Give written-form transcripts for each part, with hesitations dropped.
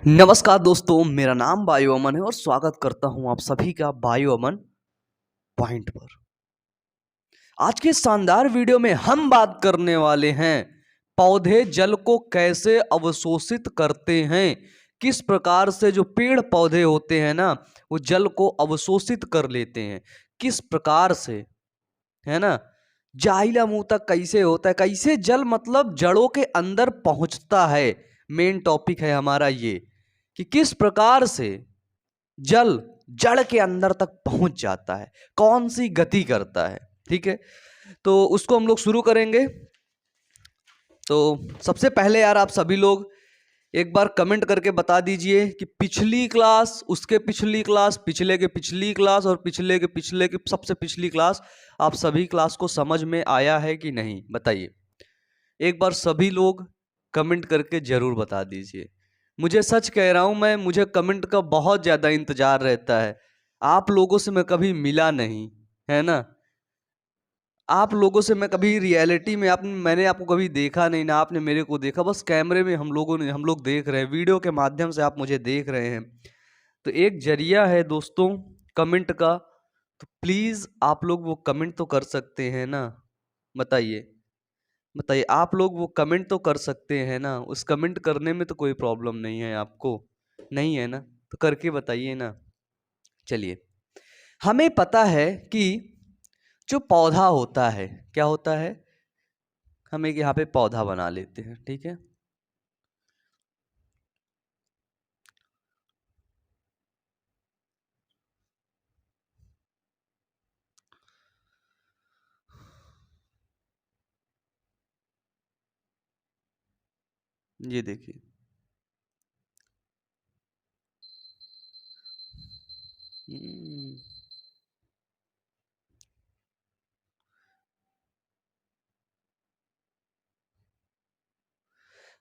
नमस्कार दोस्तों, मेरा नाम बायो अमन है और स्वागत करता हूं आप सभी का बायो अमन पॉइंट पर। आज के शानदार वीडियो में हम बात करने वाले हैं पौधे जल को कैसे अवशोषित करते हैं। किस प्रकार से जो पेड़ पौधे होते हैं ना, वो जल को अवशोषित कर लेते हैं, किस प्रकार से, है ना। जाहिला मुंह तक कैसे होता है, कैसे जल मतलब जड़ों के अंदर पहुंचता है। मेन टॉपिक है हमारा ये कि किस प्रकार से जल जड़ के अंदर तक पहुंच जाता है, कौन सी गति करता है। ठीक है, तो उसको हम लोग शुरू करेंगे। तो सबसे पहले यार आप सभी लोग एक बार कमेंट करके बता दीजिए कि पिछली क्लास, उसके पिछली क्लास, पिछले के पिछली क्लास और पिछले के पिछले की सबसे पिछली क्लास, आप सभी क्लास को समझ में आया है कि नहीं, बताइए। एक बार सभी लोग कमेंट करके जरूर बता दीजिए। मुझे सच कह रहा हूं मैं, मुझे कमेंट का बहुत ज़्यादा इंतजार रहता है। आप लोगों से मैं कभी मिला नहीं, है ना। आप लोगों से मैं कभी रियलिटी में मैंने आपको कभी देखा नहीं ना, आपने मेरे को देखा। बस कैमरे में हम लोग देख रहे हैं, वीडियो के माध्यम से आप मुझे देख रहे हैं। तो एक जरिया है दोस्तों कमेंट का, तो प्लीज़ आप लोग वो कमेंट तो कर सकते हैं ना। बताइए, बताइए आप लोग वो कमेंट तो कर सकते हैं ना। उस कमेंट करने में तो कोई प्रॉब्लम नहीं है आपको, नहीं है ना, तो करके बताइए ना। चलिए, हमें पता है कि जो पौधा होता है, क्या होता है, हम एक यहाँ पे पौधा बना लेते हैं। ठीक है, ये देखिए। हम्म,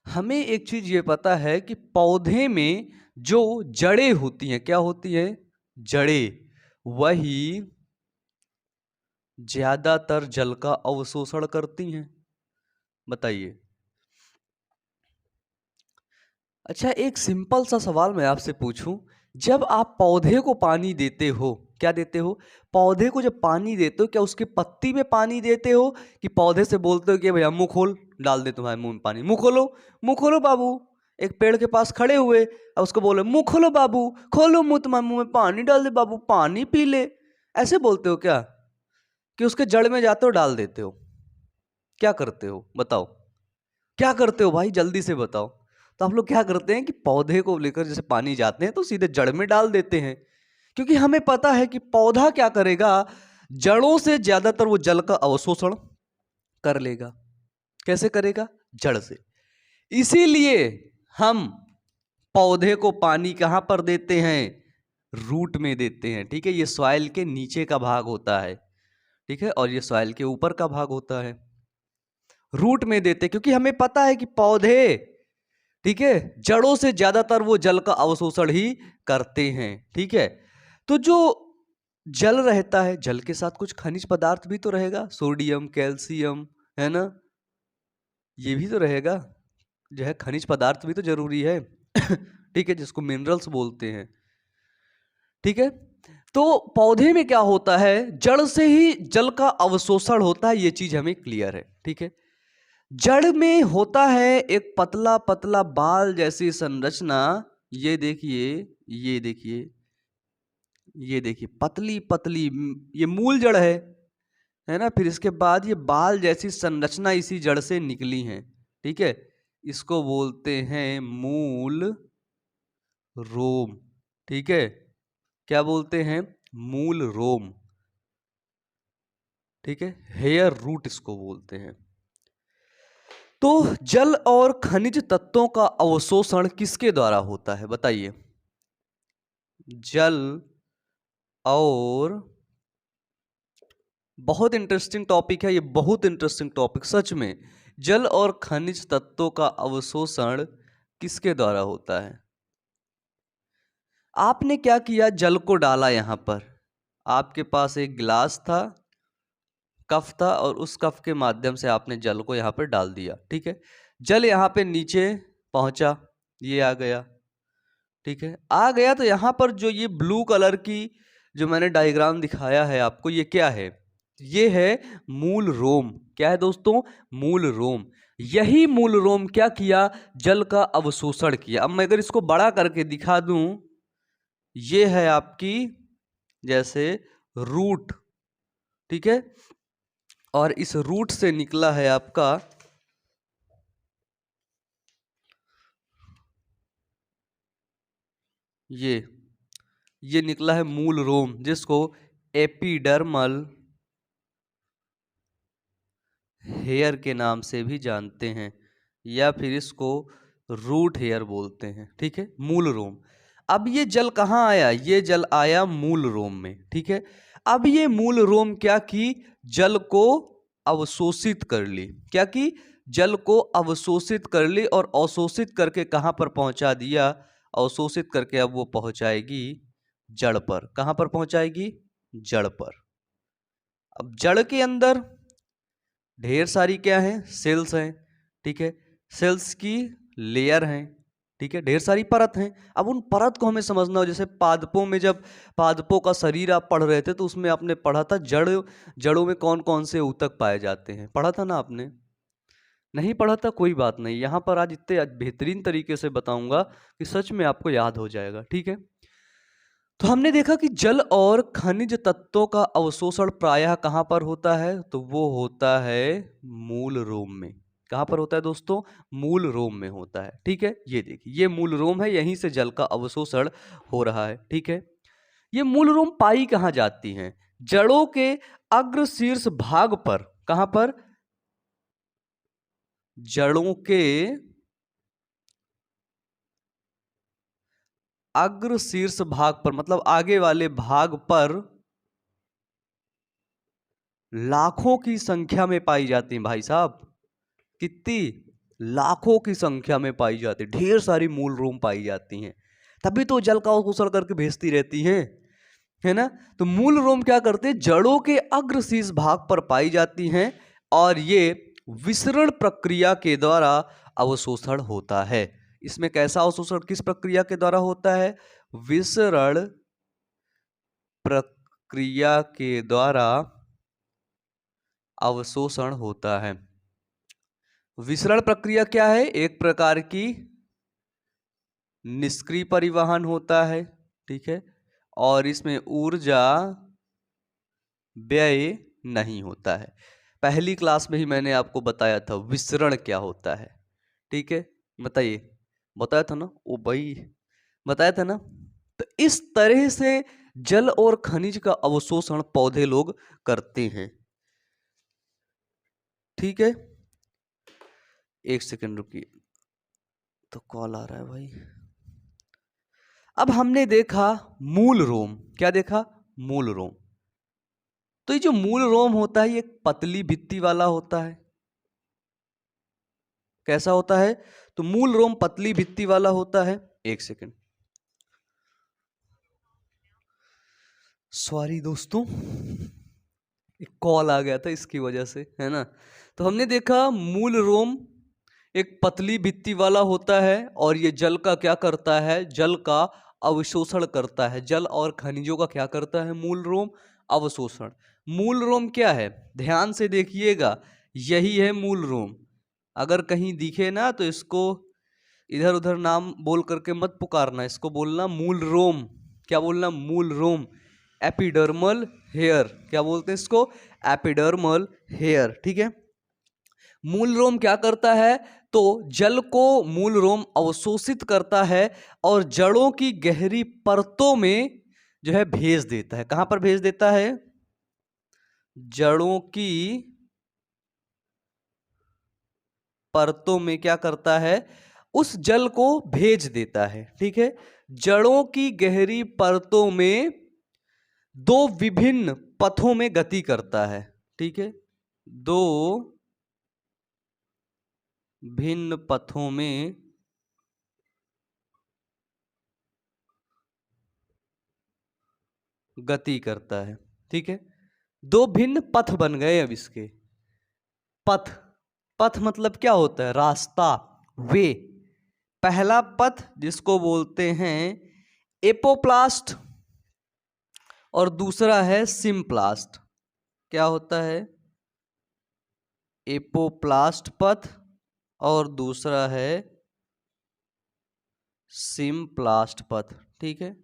हमें एक चीज ये पता है कि पौधे में जो जड़ें होती हैं, क्या होती है, जड़ें, वही ज्यादातर जल का अवशोषण करती हैं। बताइए। अच्छा, एक सिंपल सा सवाल मैं आपसे पूछूं, जब आप पौधे को पानी देते हो, क्या देते हो, पौधे को जब पानी देते हो, क्या उसके पत्ती में पानी देते हो कि पौधे से बोलते हो कि भैया मुंह खोल, डाल दे तुम्हारे मुंह में पानी, मुंह खोलो, मुंह खोलो बाबू। एक पेड़ के पास खड़े हुए और उसको बोले मुंह खोलो बाबू, खोलो मुंह, तुम्हारे मुंह में पानी डाल दे बाबू, पानी पी ले। ऐसे बोलते हो क्या, कि उसके जड़ में जाते हो डाल देते हो, क्या करते हो बताओ, क्या करते हो भाई, जल्दी से बताओ। तो आप लोग क्या करते हैं कि पौधे को लेकर जैसे पानी जाते हैं तो सीधे जड़ में डाल देते हैं, क्योंकि हमें पता है कि पौधा क्या करेगा, जड़ों से ज्यादातर वो जल का अवशोषण कर लेगा। कैसे करेगा, जड़ से। इसीलिए हम पौधे को पानी कहां पर देते हैं, रूट में देते हैं। ठीक है, ये सॉइल के नीचे का भाग होता है, ठीक है, और ये सॉइल के ऊपर का भाग होता है। रूट में देते क्योंकि हमें पता है कि पौधे, ठीक है, जड़ों से ज्यादातर वो जल का अवशोषण ही करते हैं। ठीक है, तो जो जल रहता है, जल के साथ कुछ खनिज पदार्थ भी तो रहेगा, सोडियम, कैल्शियम, है ना, ये भी तो रहेगा, जो है खनिज पदार्थ भी तो जरूरी है। ठीक है, जिसको मिनरल्स बोलते हैं। ठीक है, तो पौधे में क्या होता है, जड़ से ही जल का अवशोषण होता है, ये चीज हमें क्लियर है। ठीक है, जड़ में होता है एक पतला पतला बाल जैसी संरचना। ये देखिए, ये देखिए, ये देखिए, पतली पतली, ये मूल जड़ है ना। फिर इसके बाद ये बाल जैसी संरचना इसी जड़ से निकली है। ठीक है, इसको बोलते हैं मूल रोम। ठीक है, क्या बोलते हैं, मूल रोम। ठीक है, हेयर रूट इसको बोलते हैं। तो जल और खनिज तत्वों का अवशोषण किसके द्वारा होता है, बताइए। जल और, बहुत इंटरेस्टिंग टॉपिक है ये, बहुत इंटरेस्टिंग टॉपिक सच में। जल और खनिज तत्वों का अवशोषण किसके द्वारा होता है। आपने क्या किया, जल को डाला यहां पर, आपके पास एक गिलास था, कफ था, और उस कफ के माध्यम से आपने जल को यहां पर डाल दिया। ठीक है, जल यहां पे नीचे पहुंचा, ये आ गया, ठीक है, आ गया। तो यहाँ पर जो ये ब्लू कलर की जो मैंने डायग्राम दिखाया है आपको, ये क्या है? ये है मूल रोम। क्या है दोस्तों? मूल रोम। यही मूल रोम क्या किया? जल का अवशोषण किया। अब मैं अगर इसको बड़ा करके दिखा दूं, ये है आपकी जैसे रूट, ठीक है, और इस रूट से निकला है आपका ये निकला है मूल रोम, जिसको एपिडर्मल हेयर के नाम से भी जानते हैं, या फिर इसको रूट हेयर बोलते हैं। ठीक है, मूल रोम। अब ये जल कहाँ आया? ये जल आया मूल रोम में। ठीक है, अब ये मूल रोम क्या की? जल को अवशोषित कर ली। क्या की? जल को अवशोषित कर ली, और अवशोषित करके कहाँ पर पहुंचा दिया? अवशोषित करके अब वो पहुंचाएगी जड़ पर। कहाँ पर पहुंचाएगी? जड़ पर। अब जड़ के अंदर ढेर सारी क्या है? सेल्स हैं। ठीक है, सेल्स की लेयर हैं। ठीक है, ढेर सारी परत हैं। अब उन परत को हमें समझना हो। जैसे पादपों में, जब पादपों का शरीर आप पढ़ रहे थे तो उसमें आपने पढ़ा था जड़ों में कौन कौन से ऊतक पाए जाते हैं। पढ़ा था ना आपने? नहीं पढ़ा था? कोई बात नहीं, यहाँ पर आज इतने बेहतरीन तरीके से बताऊंगा कि सच में आपको याद हो जाएगा। ठीक है, तो हमने देखा कि जल और खनिज तत्वों का अवशोषण प्रायः कहाँ पर होता है? तो वो होता है मूल रोम में। कहाँ पर होता है दोस्तों? मूल रोम में होता है। ठीक है, ये देखिए, ये मूल रोम है, यहीं से जल का अवशोषण हो रहा है। ठीक है, ये मूल रोम पाई कहाँ जाती हैं? जड़ों के अग्र शीर्ष भाग पर। कहाँ पर? जड़ों के अग्र शीर्ष भाग पर, मतलब आगे वाले भाग पर लाखों की संख्या में पाई जाती हैं भाई साहब। कितनी? लाखों की संख्या में पाई जाती है। ढेर सारी मूल रोम पाई जाती हैं, तभी तो जल का अवशोषण करके भेजती रहती हैं, है ना? तो मूल रोम क्या करते हैं? जड़ों के अग्र शीर्ष भाग पर पाई जाती हैं, और ये विसरण प्रक्रिया के द्वारा अवशोषण होता है। इसमें कैसा अवशोषण, किस प्रक्रिया के द्वारा होता है? विसरण प्रक्रिया के द्वारा अवशोषण होता है। विसरण प्रक्रिया क्या है? एक प्रकार की निष्क्रिय परिवहन होता है। ठीक है, और इसमें ऊर्जा व्यय नहीं होता है। पहली क्लास में ही मैंने आपको बताया था विसरण क्या होता है। ठीक है, बताइए, बताया था ना? ओ भाई, बताया था ना? तो इस तरह से जल और खनिज का अवशोषण पौधे लोग करते हैं। ठीक है, एक सेकंड रुकिए, तो कॉल आ रहा है भाई। अब हमने देखा मूल रोम। क्या देखा? मूल रोम। तो ये जो मूल रोम होता है, ये पतली भित्ति वाला होता है। कैसा होता है? तो मूल रोम पतली भित्ति वाला होता है। एक सेकंड, सॉरी दोस्तों, एक कॉल आ गया था, इसकी वजह से, है ना? तो हमने देखा मूल रोम एक पतली भित्ति वाला होता है, और ये जल का क्या करता है? जल का अवशोषण करता है। जल और खनिजों का क्या करता है मूल रोम? अवशोषण। मूल रोम क्या है? ध्यान से देखिएगा, यही है मूल रोम। अगर कहीं दिखे ना तो इसको इधर उधर नाम बोल करके मत पुकारना, इसको बोलना मूल रोम। क्या बोलना? मूल रोम। एपिडर्मल हेयर, क्या बोलते हैं इसको? Epidermal hair. ठीक है, मूल रोम क्या करता है? तो जल को मूल रोम अवशोषित करता है, और जड़ों की गहरी परतों में जो है भेज देता है। कहां पर भेज देता है? जड़ों की परतों में क्या करता है? उस जल को भेज देता है। ठीक है, जड़ों की गहरी परतों में दो विभिन्न पथों में गति करता है। ठीक है, दो भिन्न पथों में गति करता है। ठीक है, दो भिन्न पथ बन गए। अब इसके पथ, पथ मतलब क्या होता है? रास्ता, वे। पहला पथ जिसको बोलते हैं एपोप्लास्ट और दूसरा है सिम्प्लास्ट। क्या होता है? एपोप्लास्ट पथ और दूसरा है सिम्प्लास्ट पथ। ठीक है,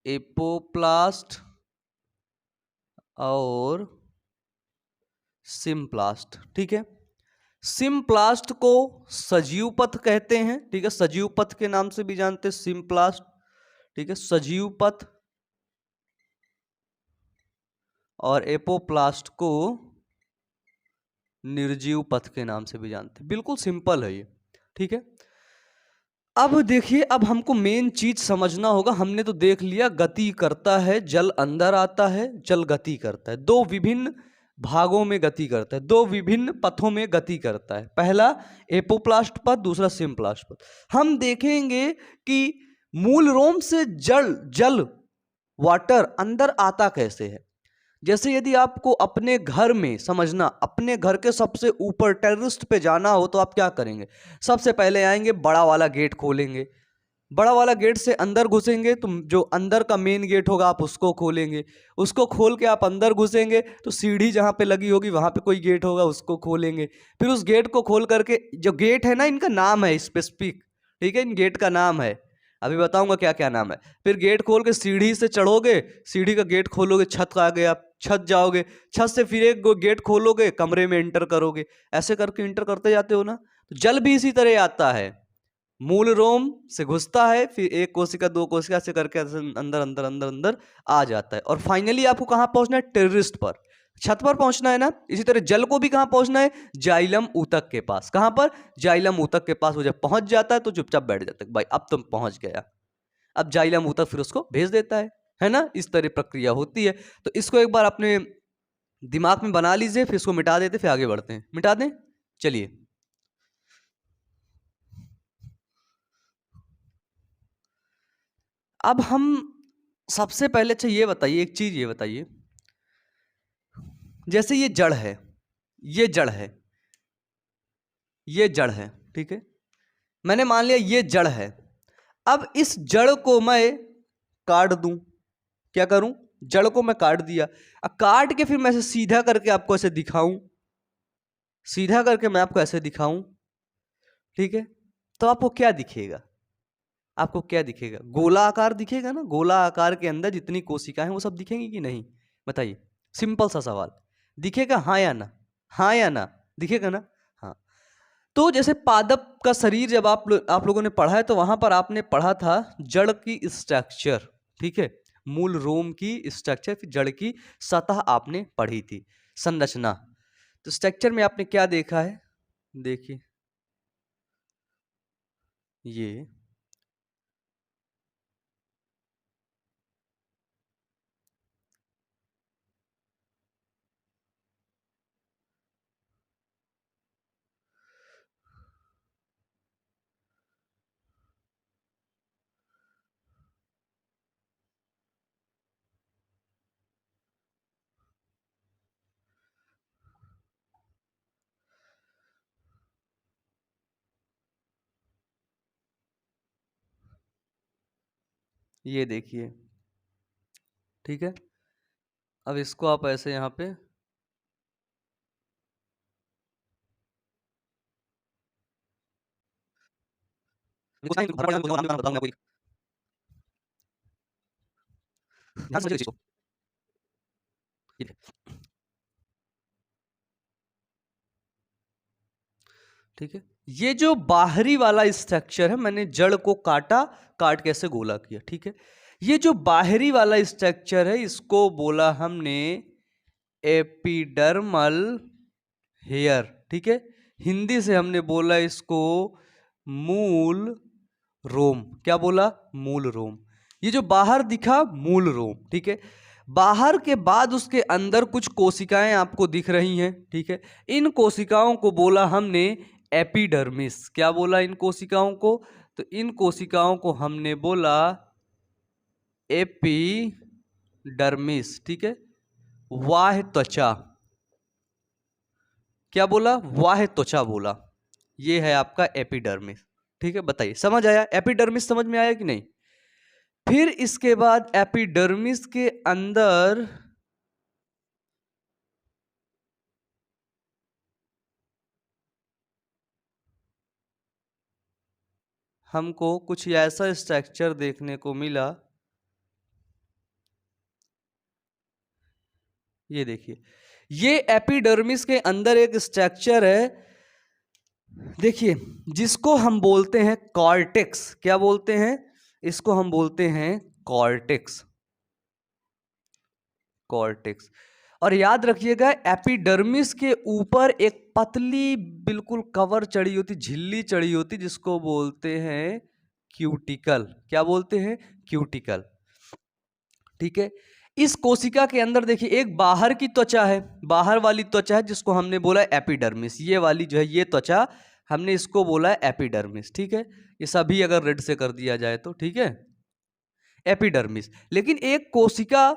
एपोप्लास्ट और सिम्प्लास्ट। ठीक है, सिम्प्लास्ट को सजीव पथ कहते हैं। ठीक है, सजीव पथ के नाम से भी जानते हैं सिम्प्लास्ट। ठीक है, सजीव पथ। और एपोप्लास्ट को निर्जीव पथ के नाम से भी जानते हैं। बिल्कुल सिंपल है ये। ठीक है, अब देखिए, अब हमको मेन चीज समझना होगा। हमने तो देख लिया गति करता है, जल अंदर आता है, जल गति करता है, दो विभिन्न भागों में गति करता है, दो विभिन्न पथों में गति करता है। पहला एपोप्लास्ट पथ, दूसरा सिम्प्लास्ट पथ। हम देखेंगे कि मूल रोम से जल वाटर अंदर आता कैसे है। जैसे यदि आपको अपने घर में समझना, अपने घर के सबसे ऊपर टेरेस पे जाना हो तो आप क्या करेंगे? सबसे पहले आएंगे, बड़ा वाला गेट खोलेंगे, बड़ा वाला गेट से अंदर घुसेंगे तो जो अंदर का मेन गेट होगा आप उसको खोलेंगे, उसको खोल के आप अंदर घुसेंगे तो सीढ़ी जहाँ पे लगी होगी वहाँ पे कोई गेट होगा, उसको खोलेंगे। फिर उस गेट को खोल करके, जो गेट है ना, इनका नाम है स्पेसिफिक। ठीक है, इन गेट का नाम है, अभी बताऊंगा क्या क्या नाम है। फिर गेट खोल के सीढ़ी से चढ़ोगे, सीढ़ी का गेट खोलोगे, छत आ गए, आप छत जाओगे, छत से फिर एक गेट खोलोगे, कमरे में एंटर करोगे। ऐसे करके एंटर करते जाते हो ना। तो जल भी इसी तरह आता है, मूल रोम से घुसता है, फिर एक कोशिका, दो कोशिका, ऐसे करके अंदर अंदर अंदर अंदर आ जाता है। और फाइनली आपको कहाँ पहुंचना है? टेररिस्ट पर, छत पर पहुंचना है ना। इसी तरह जल को भी कहाँ पहुंचना है? जाइलम ऊतक के पास। कहाँ पर? जाइलम ऊतक के पास। वो जब पहुंच जाता है तो चुपचाप बैठ जाता है, भाई अब तुम पहुंच गया। अब जाइलम ऊतक फिर उसको भेज देता है ना। इस तरह प्रक्रिया होती है। तो इसको एक बार अपने दिमाग में बना लीजिए, फिर इसको मिटा देते, फिर आगे बढ़ते हैं। मिटा दें, चलिए। अब हम सबसे पहले, अच्छा ये बताइए, एक चीज ये बताइए, जैसे ये जड़ है, ये जड़ है, ये जड़ है, ठीक है, मैंने मान लिया ये जड़ है। अब इस जड़ को मैं काट दूं, क्या करूं? जड़ को मैं काट दिया। अब काट के फिर मैं ऐसे सीधा करके आपको ऐसे दिखाऊं, सीधा करके मैं आपको ऐसे दिखाऊं, ठीक है, तो आपको क्या दिखेगा? आपको क्या दिखेगा? गोला आकार दिखेगा ना। गोला आकार के अंदर जितनी कोशिकाएं हैं वो सब दिखेंगी कि नहीं? बताइए, सिंपल सा सवाल। दिखेगा हाँ या ना? हाँ या ना? दिखेगा ना? हाँ। तो जैसे पादप का शरीर जब आप लोगों ने पढ़ा है तो वहां पर आपने पढ़ा था जड़ की स्ट्रक्चर, ठीक है, मूल रोम की स्ट्रक्चर, फिर जड़ की सतह आपने पढ़ी थी, संरचना। तो स्ट्रक्चर में आपने क्या देखा है? देखिए ये देखिए, ठीक है। अब इसको आप ऐसे यहाँ पे ध्यान से समझिए इस चीज को। ठीक है, ये जो बाहरी वाला स्ट्रक्चर है, मैंने जड़ को काटा, काट के ऐसे गोला किया, ठीक है। ये जो बाहरी वाला स्ट्रक्चर है इसको बोला हमने एपिडर्मल हेयर, ठीक है। हिंदी से हमने बोला इसको मूल रोम। क्या बोला? मूल रोम। ये जो बाहर दिखा मूल रोम, ठीक है। बाहर के बाद उसके अंदर कुछ कोशिकाएं आपको दिख रही हैं, ठीक है। इन कोशिकाओं को बोला हमने एपिडर्मिस। क्या बोला इन कोशिकाओं को? तो इन कोशिकाओं को हमने बोला एपिडर्मिस, ठीक है, वाह्य त्वचा। क्या बोला? वाह्य त्वचा बोला। ये है आपका एपिडर्मिस, ठीक है, बताइए समझ आया? एपिडर्मिस समझ में आया कि नहीं? फिर इसके बाद एपिडर्मिस के अंदर हमको कुछ ऐसा स्ट्रक्चर देखने को मिला, ये देखिए, ये एपिडर्मिस के अंदर एक स्ट्रक्चर है, देखिए, जिसको हम बोलते हैं कॉर्टेक्स। क्या बोलते हैं? इसको हम बोलते हैं कॉर्टेक्स। कॉर्टेक्स। और याद रखिएगा, एपिडर्मिस के ऊपर एक पतली बिल्कुल कवर चढ़ी होती, झिल्ली चढ़ी होती, जिसको बोलते हैं क्यूटिकल। क्या बोलते हैं? क्यूटिकल। ठीक है, इस कोशिका के अंदर देखिए एक बाहर की त्वचा है, बाहर वाली त्वचा है, जिसको हमने बोला एपिडर्मिस। ये वाली जो है, ये त्वचा, हमने इसको बोला एपिडर्मिस। ठीक है, ये सभी अगर रेड से कर दिया जाए तो, ठीक है, एपिडर्मिस। लेकिन एक कोशिका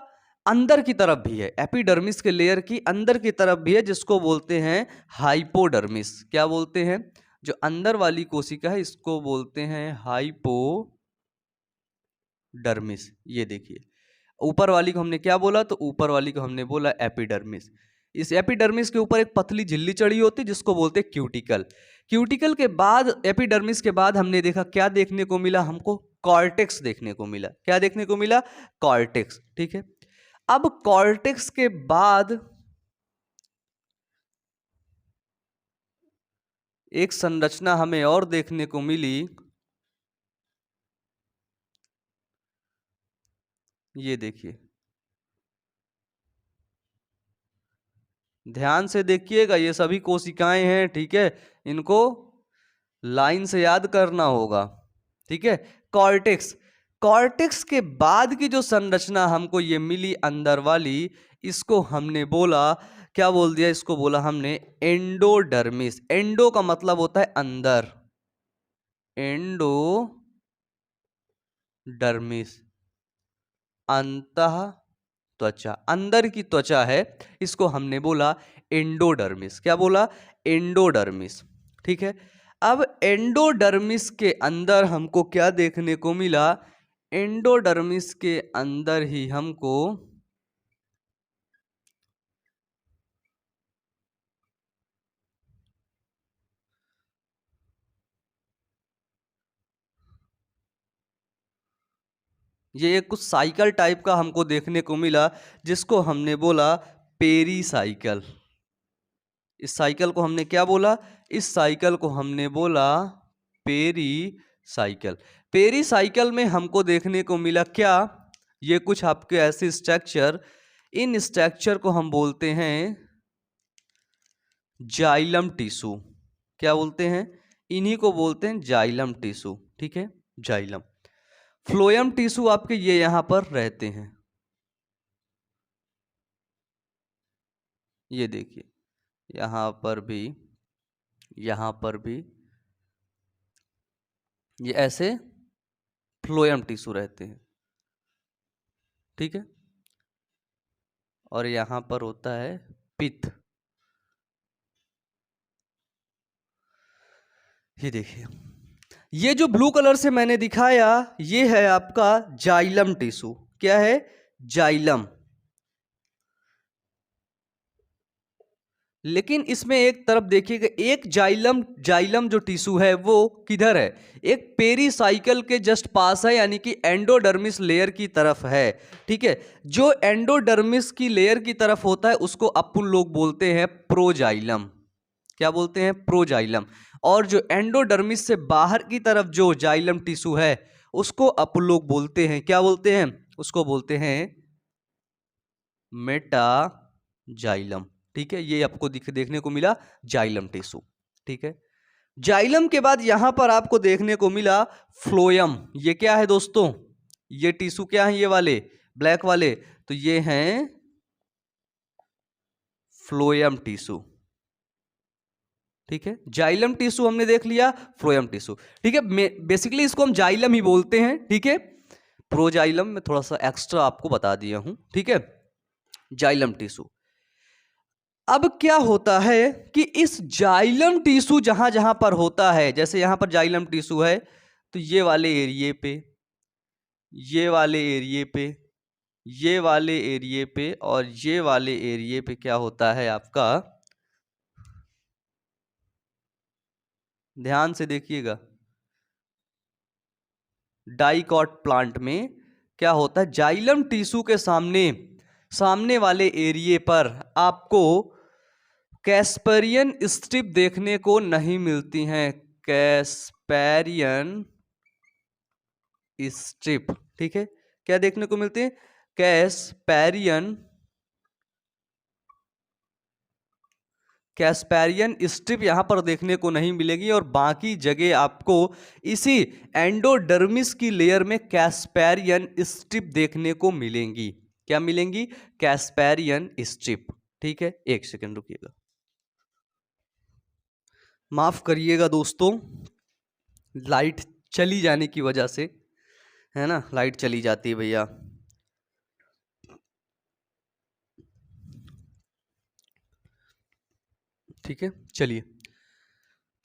अंदर की तरफ भी है, एपिडर्मिस के लेयर की अंदर की तरफ भी है, जिसको बोलते हैं हाइपोडर्मिस। क्या बोलते हैं? जो अंदर वाली कोशिका है, इसको बोलते हैं हाइपोडर्मिस। ये देखिए, ऊपर वाली को हमने क्या बोला? तो ऊपर वाली को हमने बोला एपिडर्मिस। इस एपिडर्मिस के ऊपर एक पतली झिल्ली चढ़ी होती, जिसको बोलते हैं क्यूटिकल। क्यूटिकल के बाद, एपिडर्मिस के बाद हमने देखा क्या देखने को मिला? हमको कॉर्टेक्स देखने को मिला। क्या देखने को मिला? कॉर्टेक्स। ठीक है, अब कॉर्टेक्स के बाद एक संरचना हमें और देखने को मिली, ये देखिए, ध्यान से देखिएगा, ये सभी कोशिकाएं हैं। ठीक है, इनको लाइन से याद करना होगा। ठीक है, कॉर्टेक्स। कॉर्टेक्स के बाद की जो संरचना हमको ये मिली अंदर वाली, इसको हमने बोला, क्या बोल दिया? इसको बोला हमने एंडोडर्मिस। एंडो का मतलब होता है अंदर, एंडोडर्मिस, अंतः त्वचा, अंदर की त्वचा है, इसको हमने बोला एंडोडर्मिस। क्या बोला? एंडोडर्मिस। ठीक है, अब एंडोडर्मिस के अंदर हमको क्या देखने को मिला? एंडोडर्मिस के अंदर ही हमको ये कुछ साइकिल टाइप का हमको देखने को मिला, जिसको हमने बोला पेरी साइकिल। इस साइकिल को हमने क्या बोला? इस साइकिल को हमने बोला पेरी साइकिल। पेरी साइकिल में हमको देखने को मिला क्या? ये कुछ आपके ऐसे स्ट्रक्चर, इन स्ट्रक्चर को हम बोलते हैं जाइलम टिश्यू। क्या बोलते हैं? इन्हीं को बोलते हैं जाइलम टिश्यू। ठीक है, जाइलम। फ्लोएम टिश्यू आपके ये यहां पर रहते हैं, ये देखिए, यहां पर भी, यहां पर भी, ये ऐसे फ्लोएम टिश्यू रहते हैं। ठीक है, और यहां पर होता है पित्त। ये देखिए, ये जो ब्लू कलर से मैंने दिखाया, ये है आपका जाइलम टिश्यू। क्या है? जाइलम। लेकिन इसमें एक तरफ देखिएगा, एक जाइलम, जाइलम जो टिश्यू है वो किधर है? एक पेरीसाइकिल के जस्ट पास है, यानी कि एंडोडर्मिस लेयर की तरफ है। ठीक है, जो एंडोडर्मिस की लेयर की तरफ होता है, उसको अपन लोग बोलते हैं प्रोजाइलम। क्या बोलते हैं? प्रोजाइलम। और जो एंडोडर्मिस से बाहर की तरफ जो जाइलम टिश्यू है, उसको अपन लोग बोलते हैं, क्या बोलते हैं? उसको बोलते हैं मेटाजाइलम। ठीक है, ये आपको देखने को मिला जाइलम टिश्यू। ठीक है, जाइलम के बाद यहां पर आपको देखने को मिला फ्लोएम। ये क्या है दोस्तों? ये टिश्यू क्या है? ये वाले ब्लैक वाले, तो ये हैं फ्लोएम टिश्यू। ठीक है, जाइलम टिश्यू हमने देख लिया, फ्लोएम टिश्यू। ठीक है, बेसिकली इसको हम जाइलम ही बोलते हैं। ठीक है, प्रोजाइलम में थोड़ा सा एक्स्ट्रा आपको बता दिया हूं। ठीक है, जाइलम टिश्यू। अब क्या होता है कि इस जाइलम टिश्यू जहां जहां पर होता है, जैसे यहां पर जाइलम टिश्यू है तो ये वाले एरिए पे, ये वाले एरिए पे, ये वाले एरिए पे और ये वाले एरिए पे क्या होता है आपका, ध्यान से देखिएगा, डाइकॉट प्लांट में क्या होता है, जाइलम टिश्यू के सामने वाले एरिए पर आपको कैस्पेरियन स्ट्रिप देखने को नहीं मिलती हैं, कैस्पेरियन स्ट्रिप, ठीक है। क्या देखने को मिलती है, कैस्पेरियन स्ट्रिप यहां पर देखने को नहीं मिलेगी और बाकी जगह आपको इसी एंडोडर्मिस की लेयर में कैस्पेरियन स्ट्रिप देखने को मिलेंगी। क्या मिलेंगी, कैस्पेरियन स्ट्रिप, ठीक है। एक सेकंड रुकिएगा, माफ करिएगा दोस्तों, लाइट चली जाने की वजह से, है ना, लाइट चली जाती है भैया। ठीक है, चलिए,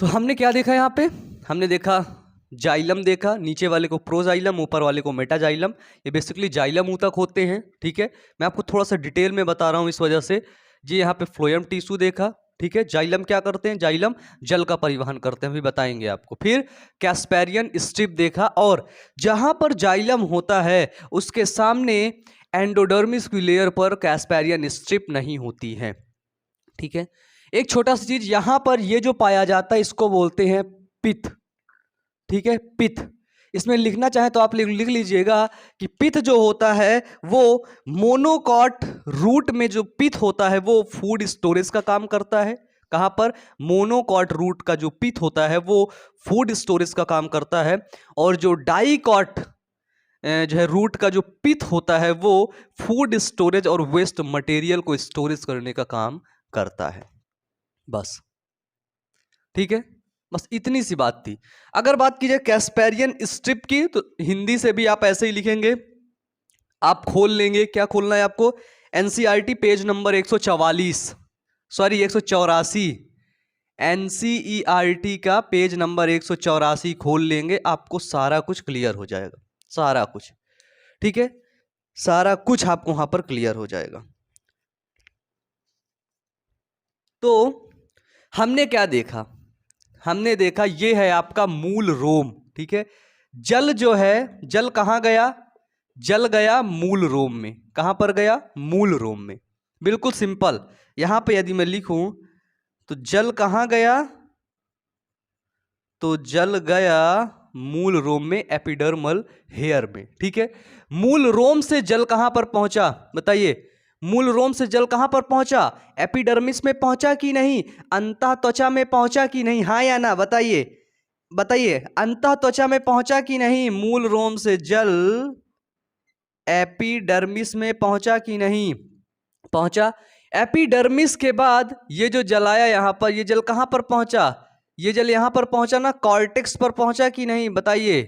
तो हमने क्या देखा यहाँ पे, हमने देखा जाइलम देखा, नीचे वाले को प्रोजाइलम, ऊपर वाले को मेटाजाइलम, ये बेसिकली जाइलम ऊतक होते हैं, ठीक है। मैं आपको थोड़ा सा डिटेल में बता रहा हूँ इस वजह से। जी यहाँ पे फ्लोएम टिश्यू देखा, ठीक है। जाइलम क्या करते हैं, जाइलम जल का परिवहन करते हैं, अभी बताएंगे आपको। फिर कैस्पेरियन स्ट्रिप देखा, और जहां पर जाइलम होता है उसके सामने एंडोडर्मिस की लेयर पर कैस्पेरियन स्ट्रिप नहीं होती है, ठीक है। एक छोटा सा चीज यहां पर ये जो पाया जाता है इसको बोलते हैं पिथ, ठीक है, पिथ। इसमें लिखना चाहे तो आप लिख लीजिएगा कि पिथ जो होता है वो मोनोकॉट रूट में जो पिथ होता है वो फूड स्टोरेज का काम करता है। कहां पर, मोनोकॉट रूट का जो पिथ होता है वो फूड स्टोरेज का काम करता है, और जो डाइकॉट जो है रूट का जो पिथ होता है वो फूड स्टोरेज और वेस्ट मटेरियल को स्टोरेज करने का काम करता है। बस, ठीक है, बस इतनी सी बात थी। अगर बात की जाए कैस्पेरियन स्ट्रिप की तो हिंदी से भी आप ऐसे ही लिखेंगे, आप खोल लेंगे, क्या खोलना है आपको, NCERT page number 144, sorry 184, NCERT का पेज नंबर 184 खोल लेंगे, आपको सारा कुछ क्लियर हो जाएगा, सारा कुछ, ठीक है, सारा कुछ आपको वहां पर क्लियर हो जाएगा। तो हमने क्या देखा, हमने देखा ये है आपका मूल रोम, ठीक है। जल जो है, जल कहां गया, जल गया मूल रोम में। कहां पर गया, मूल रोम में। बिल्कुल सिंपल, यहां पे यदि मैं लिखूं तो जल कहां गया, तो जल गया मूल रोम में, एपिडर्मल हेयर में, ठीक है। मूल रोम से जल कहां पर पहुंचा, बताइए, मूल रोम से जल कहां पर पहुंचा, एपिडर्मिस में पहुंचा कि नहीं, अंतः त्वचा में पहुंचा कि नहीं, हाँ या ना, बताइए, बताइए, अंतः त्वचा में पहुंचा कि नहीं, मूल रोम से जल एपिडर्मिस में पहुंचा कि नहीं, पहुंचा। एपिडर्मिस के बाद ये जो जल आया यहां पर, ये जल कहां पर पहुंचा, ये जल यहां पर पहुंचा ना, कॉर्टेक्स पर पहुंचा कि नहीं, बताइए,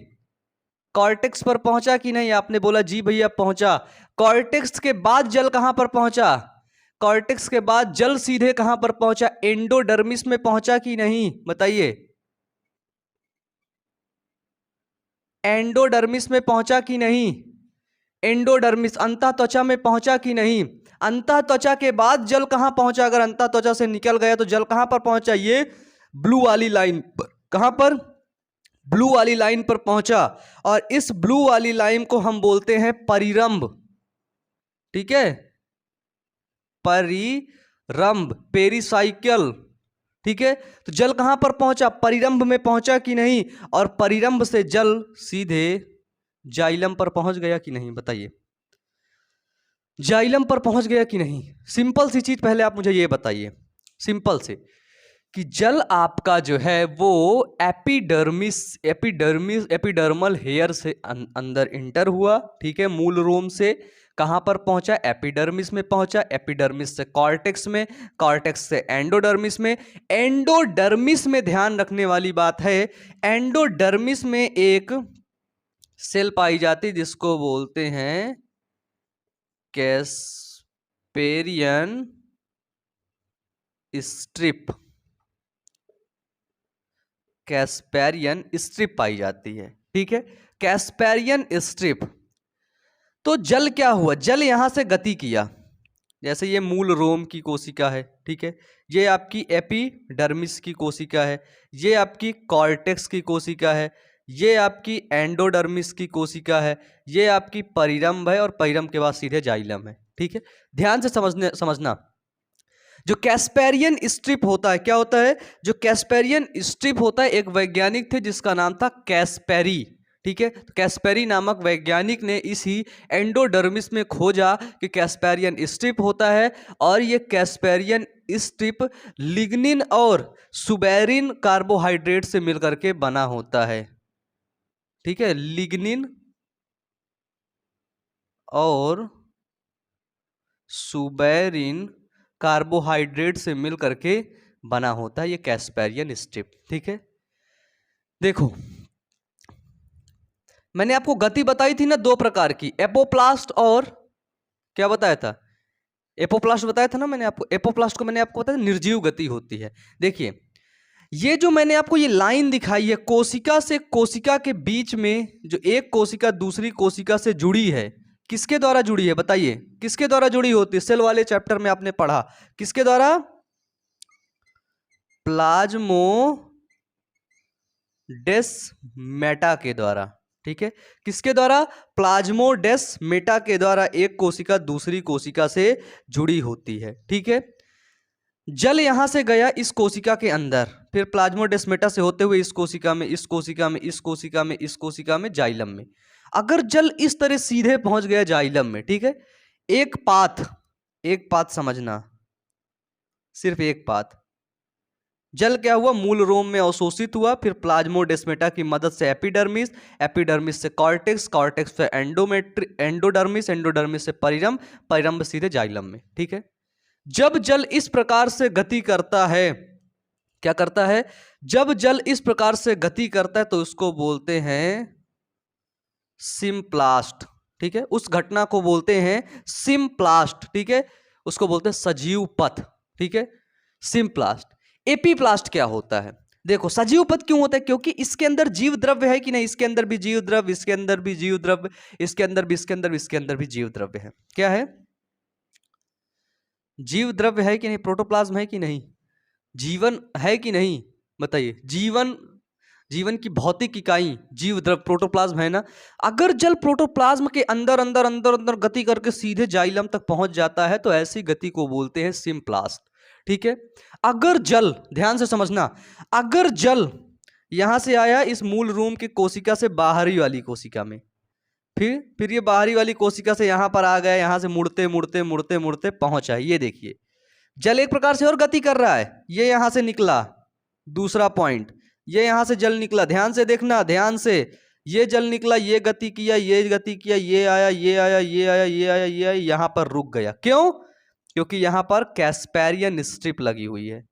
कॉर्टेक्स पर पहुंचा कि नहीं, आपने बोला जी भैया पहुंचा। कॉर्टेक्स के बाद जल कहां पर पहुंचा, कॉर्टेक्स के बाद जल सीधे कहां पर पहुंचा, एंडोडर्मिस में पहुंचा कि नहीं, बताइए, एंडोडर्मिस में पहुंचा कि नहीं, एंडोडर्मिस अंतः त्वचा में पहुंचा कि नहीं, अंतः त्वचा के बाद जल कहां पहुंचा, अगर अंतः त्वचा से निकल गया तो जल कहां पर पहुंचा, ये ब्लू वाली लाइन पर, कहां पर, ब्लू वाली लाइन पर पहुंचा, और इस ब्लू वाली लाइन को हम बोलते हैं परिरंभ, ठीक है, परिरंभ, पेरिसाइकिल, ठीक है। तो जल कहां पर पहुंचा, परिरंभ में पहुंचा कि नहीं, और परिरंभ से जल सीधे जाइलम पर पहुंच गया कि नहीं, बताइए, जाइलम पर पहुंच गया कि नहीं। सिंपल सी चीज पहले आप मुझे ये बताइए, सिंपल से, कि जल आपका जो है वो एपिडर्मल हेयर से अंदर इंटर हुआ, ठीक है, मूल रोम से कहां पर पहुंचा, एपिडर्मिस में पहुंचा, एपिडर्मिस से कॉर्टेक्स में, कॉर्टेक्स से एंडोडर्मिस में, एंडोडर्मिस में ध्यान रखने वाली बात है, एंडोडर्मिस में एक सेल पाई जाती जिसको बोलते हैं कैस्पेरियन स्ट्रिप, कैस्पेरियन स्ट्रिप पाई जाती है। ठीक है, कैस्पेरियन स्ट्रिप। तो जल क्या हुआ, जल यहां से गति किया, जैसे ये मूल रोम की कोशिका है। ठीक है, ये आपकी एपिडर्मिस की कोशिका है, ये आपकी कॉर्टेक्स की कोशिका है, ये आपकी एंडोडर्मिस की कोशिका है, ये आपकी परिरंभ है और परिरंभ के बाद सीधे जाइलम है। ठीक है, ध्यान से समझना जो कैस्पेरियन स्ट्रिप होता है, क्या होता है, जो कैस्पेरियन स्ट्रिप होता है, एक वैज्ञानिक थे जिसका नाम था कैस्पेरी। ठीक है, तो कैस्पेरी नामक वैज्ञानिक ने इसी एंडोडर्मिस में खोजा कि कैस्पेरियन स्ट्रिप होता है, और ये कैस्पेरियन स्ट्रिप लिग्निन और सुबेरिन कार्बोहाइड्रेट से मिलकर के बना होता है। ठीक है, लिग्निन और सुबेरिन कार्बोहाइड्रेट से मिलकर के बना होता है ये कैस्पेरियन स्ट्रिप। ठीक है, देखो मैंने आपको गति बताई थी ना दो प्रकार की, एपोप्लास्ट और क्या बताया था, एपोप्लास्ट बताया था ना मैंने आपको। एपोप्लास्ट को मैंने आपको बताया निर्जीव गति होती है। देखिए ये जो मैंने आपको ये लाइन दिखाई है, कोशिका से कोशिका के बीच में जो एक कोशिका दूसरी कोशिका से जुड़ी है, किसके द्वारा जुड़ी है बताइए, किसके द्वारा जुड़ी होती है, सेल वाले चैप्टर में आपने पढ़ा, किसके द्वारा, प्लाज्मोडेस्माटा के द्वारा। ठीक है, किसके द्वारा, प्लाज्मोडेस्माटा के द्वारा एक कोशिका दूसरी कोशिका से जुड़ी होती है। ठीक है, जल यहां से गया इस कोशिका के अंदर, फिर प्लाज्मोडेस्माटा से होते हुए इस कोशिका में, इस कोशिका में, इस कोशिका में, इस कोशिका में, जाइलम में। अगर जल इस तरह सीधे पहुंच गया जाइलम में, ठीक है, एक पाथ समझना, सिर्फ एक पाथ, जल क्या हुआ, मूल रोम में अवशोषित हुआ, फिर प्लाज्मोडेस्माटा की मदद से एपिडर्मिस, एपिडर्मिस से कॉर्टेक्स, कॉर्टेक्स से एंडोडर्मिस, एंडोडर्मिस से परिरंभ, परिरंभ सीधे जाइलम में। ठीक है, जब जल इस प्रकार से गति करता है, क्या करता है, जब जल इस प्रकार से गति करता है तो उसको बोलते हैं सिम्प्लास्ट। ठीक है, उस घटना को बोलते हैं सिम्प्लास्ट। ठीक है, उसको बोलते हैं सजीव पथ। ठीक है, सिम्प्लास्ट। एपीप्लास्ट क्या होता है, देखो सजीव पथ क्यों होता है, क्योंकि इसके अंदर जीव द्रव्य है कि नहीं, इसके अंदर भी जीव द्रव्य, इसके अंदर भी जीव द्रव्य, इसके अंदर भी, इसके अंदर भी, इसके अंदर भी जीव द्रव्य है। क्या है, जीव द्रव्य है कि नहीं, प्रोटोप्लाज्म है कि नहीं, जीवन है कि नहीं, बताइए, जीवन की भौतिक इकाई जीव द्रव्य प्रोटोप्लाज्म है ना। अगर जल प्रोटोप्लाज्म के अंदर अंदर अंदर अंदर गति करके सीधे जाइलम तक पहुंच जाता है तो ऐसी गति को बोलते हैं सिम्प्लास्ट। ठीक है, अगर जल, ध्यान से समझना, अगर जल यहां से आया इस मूल रूम की कोशिका से बाहरी वाली कोशिका में, फिर ये बाहरी वाली कोशिका से यहां पर आ गया, यहां से मुड़ते मुड़ते मुड़ते मुड़ते पहुंचा। ये देखिए जल एक प्रकार से और गति कर रहा है, ये यहां से निकला, दूसरा पॉइंट, ये यहां से जल निकला, ध्यान से देखना, ध्यान से, ये जल निकला, ये गति किया, ये गति किया, ये आया, ये आया, ये आया, ये आया, ये आया, यहां पर रुक गया। क्यों, क्योंकि यहां पर कैस्पेरियन स्ट्रिप लगी हुई है।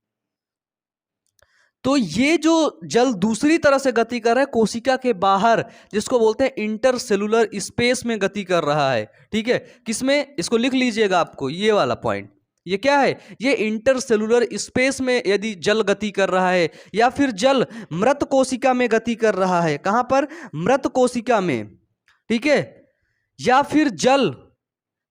तो ये जो जल दूसरी तरह से गति कर रहा है कोशिका के बाहर, जिसको बोलते हैं इंटरसेलुलर स्पेस में गति कर रहा है। ठीक है, किसमें, इसको लिख लीजिएगा आपको, ये वाला पॉइंट, ये क्या है, ये इंटरसेलुलर स्पेस में यदि जल गति कर रहा है, या फिर जल मृत कोशिका में गति कर रहा है, कहां पर, मृत कोशिका में। ठीक है, या फिर जल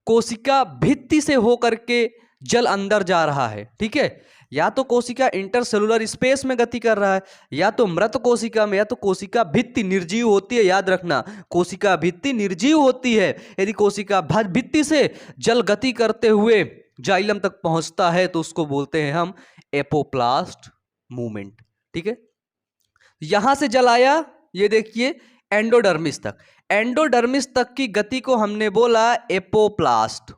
कोशिका भित्ति से होकर के जल अंदर जा रहा है। ठीक है, या तो कोशिका इंटरसेलुलर स्पेस में गति कर रहा है, या तो मृत कोशिका में, या तो कोशिका भित्ति निर्जीव होती है। याद रखना, कोशिका भित्ति निर्जीव होती है। यदि कोशिका भित्ति से जल गति करते हुए जाइलम तक पहुंचता है तो उसको बोलते हैं हम एपोप्लास्ट मूवमेंट। ठीक है, यहां से जल आया, ये देखिए एंडोडर्मिस तक, एंडोडर्मिस तक की गति को हमने बोला एपोप्लास्ट।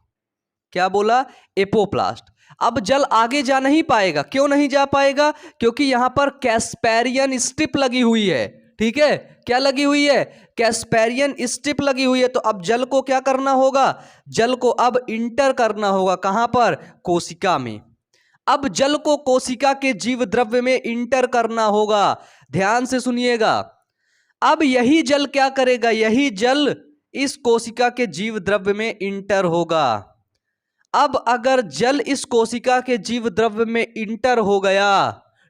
क्या बोला, एपोप्लास्ट। अब जल आगे जा नहीं पाएगा, क्यों नहीं जा पाएगा, क्योंकि यहां पर कैस्पेरियन स्ट्रिप लगी हुई है। ठीक है, क्या लगी हुई है, कैस्पेरियन स्ट्रिप लगी हुई है। तो अब जल को क्या करना होगा, जल को अब इंटर करना होगा, कहां पर, कोशिका में। अब जल को कोशिका के जीव द्रव्य में इंटर करना होगा, ध्यान से सुनिएगा। अब यही जल क्या करेगा, यही जल इस कोशिका के जीव द्रव्य में इंटर होगा। अब अगर जल इस कोशिका के जीव द्रव्य में इंटर हो गया,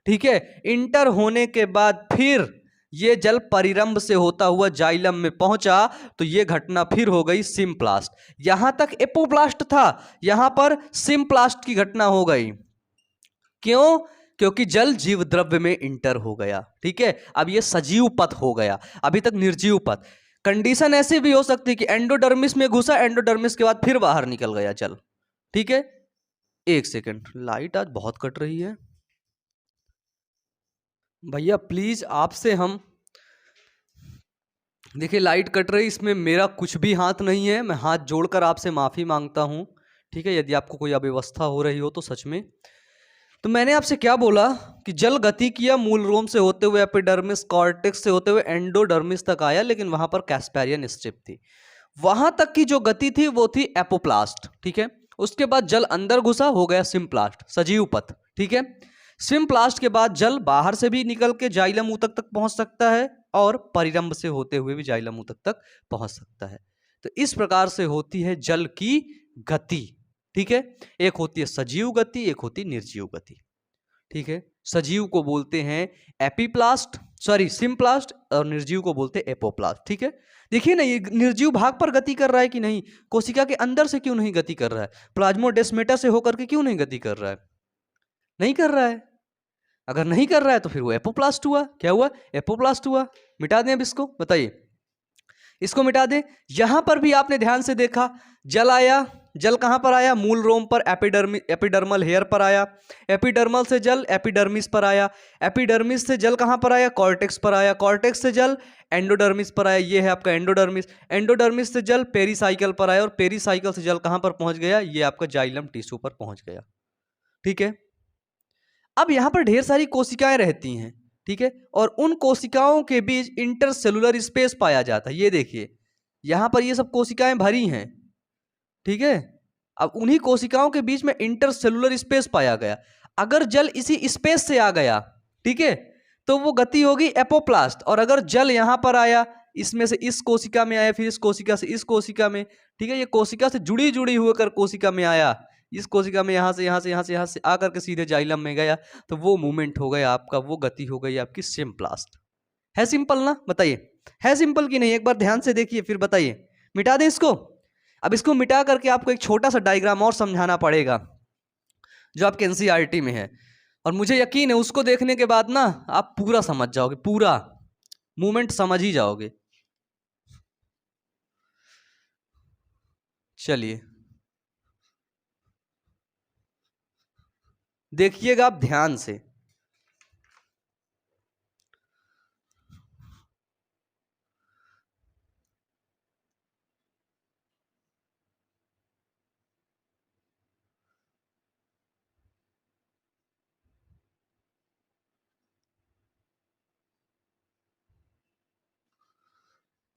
ठीक है, इंटर होने के बाद फिर ये जल परिरंभ से होता हुआ जाइलम में पहुंचा, तो ये घटना फिर हो गई सिम्प्लास्ट। यहां तक एपोप्लास्ट था, यहां पर सिम्प्लास्ट की घटना हो गई। क्यों? क्योंकि जल जीव द्रव्य में इंटर हो गया, ठीक है। अब ये सजीव पथ हो गया, अभी तक निर्जीव पथ। कंडीशन ऐसी भी हो सकती है कि एंडोडर्मिस में घुसा, एंडोडर्मिस के बाद फिर बाहर निकल गया जल, ठीक है। एक सेकंड, लाइट आज बहुत कट रही है भैया, प्लीज आपसे हम, देखिए लाइट कट रही, इसमें मेरा कुछ भी हाथ नहीं है, मैं हाथ जोड़कर आपसे माफी मांगता हूं, ठीक है, यदि आपको कोई अव्यवस्था हो रही हो तो सच में। तो मैंने आपसे क्या बोला कि जल गति किया, मूल रोम से होते हुए एपिडर्मिस, कॉर्टेक्स से होते हुए एंडोडर्मिस तक आया, लेकिन वहां पर कैस्पेरियन स्ट्रिप थी, वहां तक की जो गति थी वो थी एपोप्लास्ट, ठीक है। उसके बाद जल अंदर घुसा, हो गया सिम्प्लास्ट, सजीव पथ, ठीक है। सिम्प्लास्ट के बाद जल बाहर से भी निकल के जाइलम ऊतक तक पहुंच सकता है और परिरंभ से होते हुए भी जाइलम ऊतक तक पहुंच सकता है। तो इस प्रकार से होती है जल की गति, ठीक है। एक होती है सजीव गति, एक होती है निर्जीव गति, ठीक है। सजीव को बोलते हैं एपीप्लास्ट, सॉरी सिम्प्लास्ट, और निर्जीव को बोलते हैं एपोप्लास्ट, ठीक है। देखिए ना, ये निर्जीव भाग पर गति कर रहा है कि नहीं, कोशिका के अंदर से क्यों नहीं गति कर रहा है, प्लाज्मोडेस्मेटा से होकर के क्यों नहीं गति कर रहा है, नहीं कर रहा है। अगर नहीं कर रहा है तो फिर वो एपोप्लास्ट हुआ, क्या हुआ, एपोप्लास्ट हुआ। मिटा दें अब इसको, बताइए, इसको मिटा दें। यहां पर भी आपने ध्यान से देखा, जल आया, जल कहां पर आया, मूल रोम पर, एपिडर्मल हेयर पर आया, एपिडर्मल से जल एपिडर्मिस पर आया, एपिडर्मिस से जल कहां पर आया, कॉर्टेक्स पर आया, कॉर्टेक्स से जल एंडोडर्मिस पर आया, ये है आपका एंडोडर्मिस, एंडोडर्मिस से जल पेरीसाइकिल पर आया, और पेरीसाइकिल से जल कहां पर पहुंच गया, ये आपका जाइलम टिश्यू पर पहुंच गया, ठीक है। अब यहां पर ढेर सारी कोशिकाएं रहती हैं, ठीक है, और उन कोशिकाओं के बीच इंटरसेलुलर स्पेस पाया जाता है, ये देखिए यहां पर ये सब कोशिकाएं भरी हैं, ठीक है। अब उन्हीं कोशिकाओं के बीच में इंटरसेलुलर स्पेस पाया गया, अगर जल इसी स्पेस से आ गया, ठीक है, तो वो गति होगी एपोप्लास्ट। और अगर जल यहां पर आया, इसमें से इस कोशिका में आया, फिर इस कोशिका से इस कोशिका में, ठीक है, ये कोशिका से जुड़ी जुड़ी होकर कोशिका में आया, इस कोशिका में यहां से यहां से यहां से यहां से आकर के सीधे जाइलम में गया, तो वो मूवमेंट हो गया आपका, वो गति हो गई आपकी सिम्प्लास्ट। है सिंपल ना, बताइए, है सिंपल कि नहीं, एक बार ध्यान से देखिए फिर बताइए। मिटा दें इसको। अब इसको मिटा करके आपको एक छोटा सा डायग्राम और समझाना पड़ेगा जो आपके एनसीईआरटी में है, और मुझे यकीन है उसको देखने के बाद ना आप पूरा समझ जाओगे, पूरा मूवमेंट समझ ही जाओगे। चलिए देखिएगा आप ध्यान से,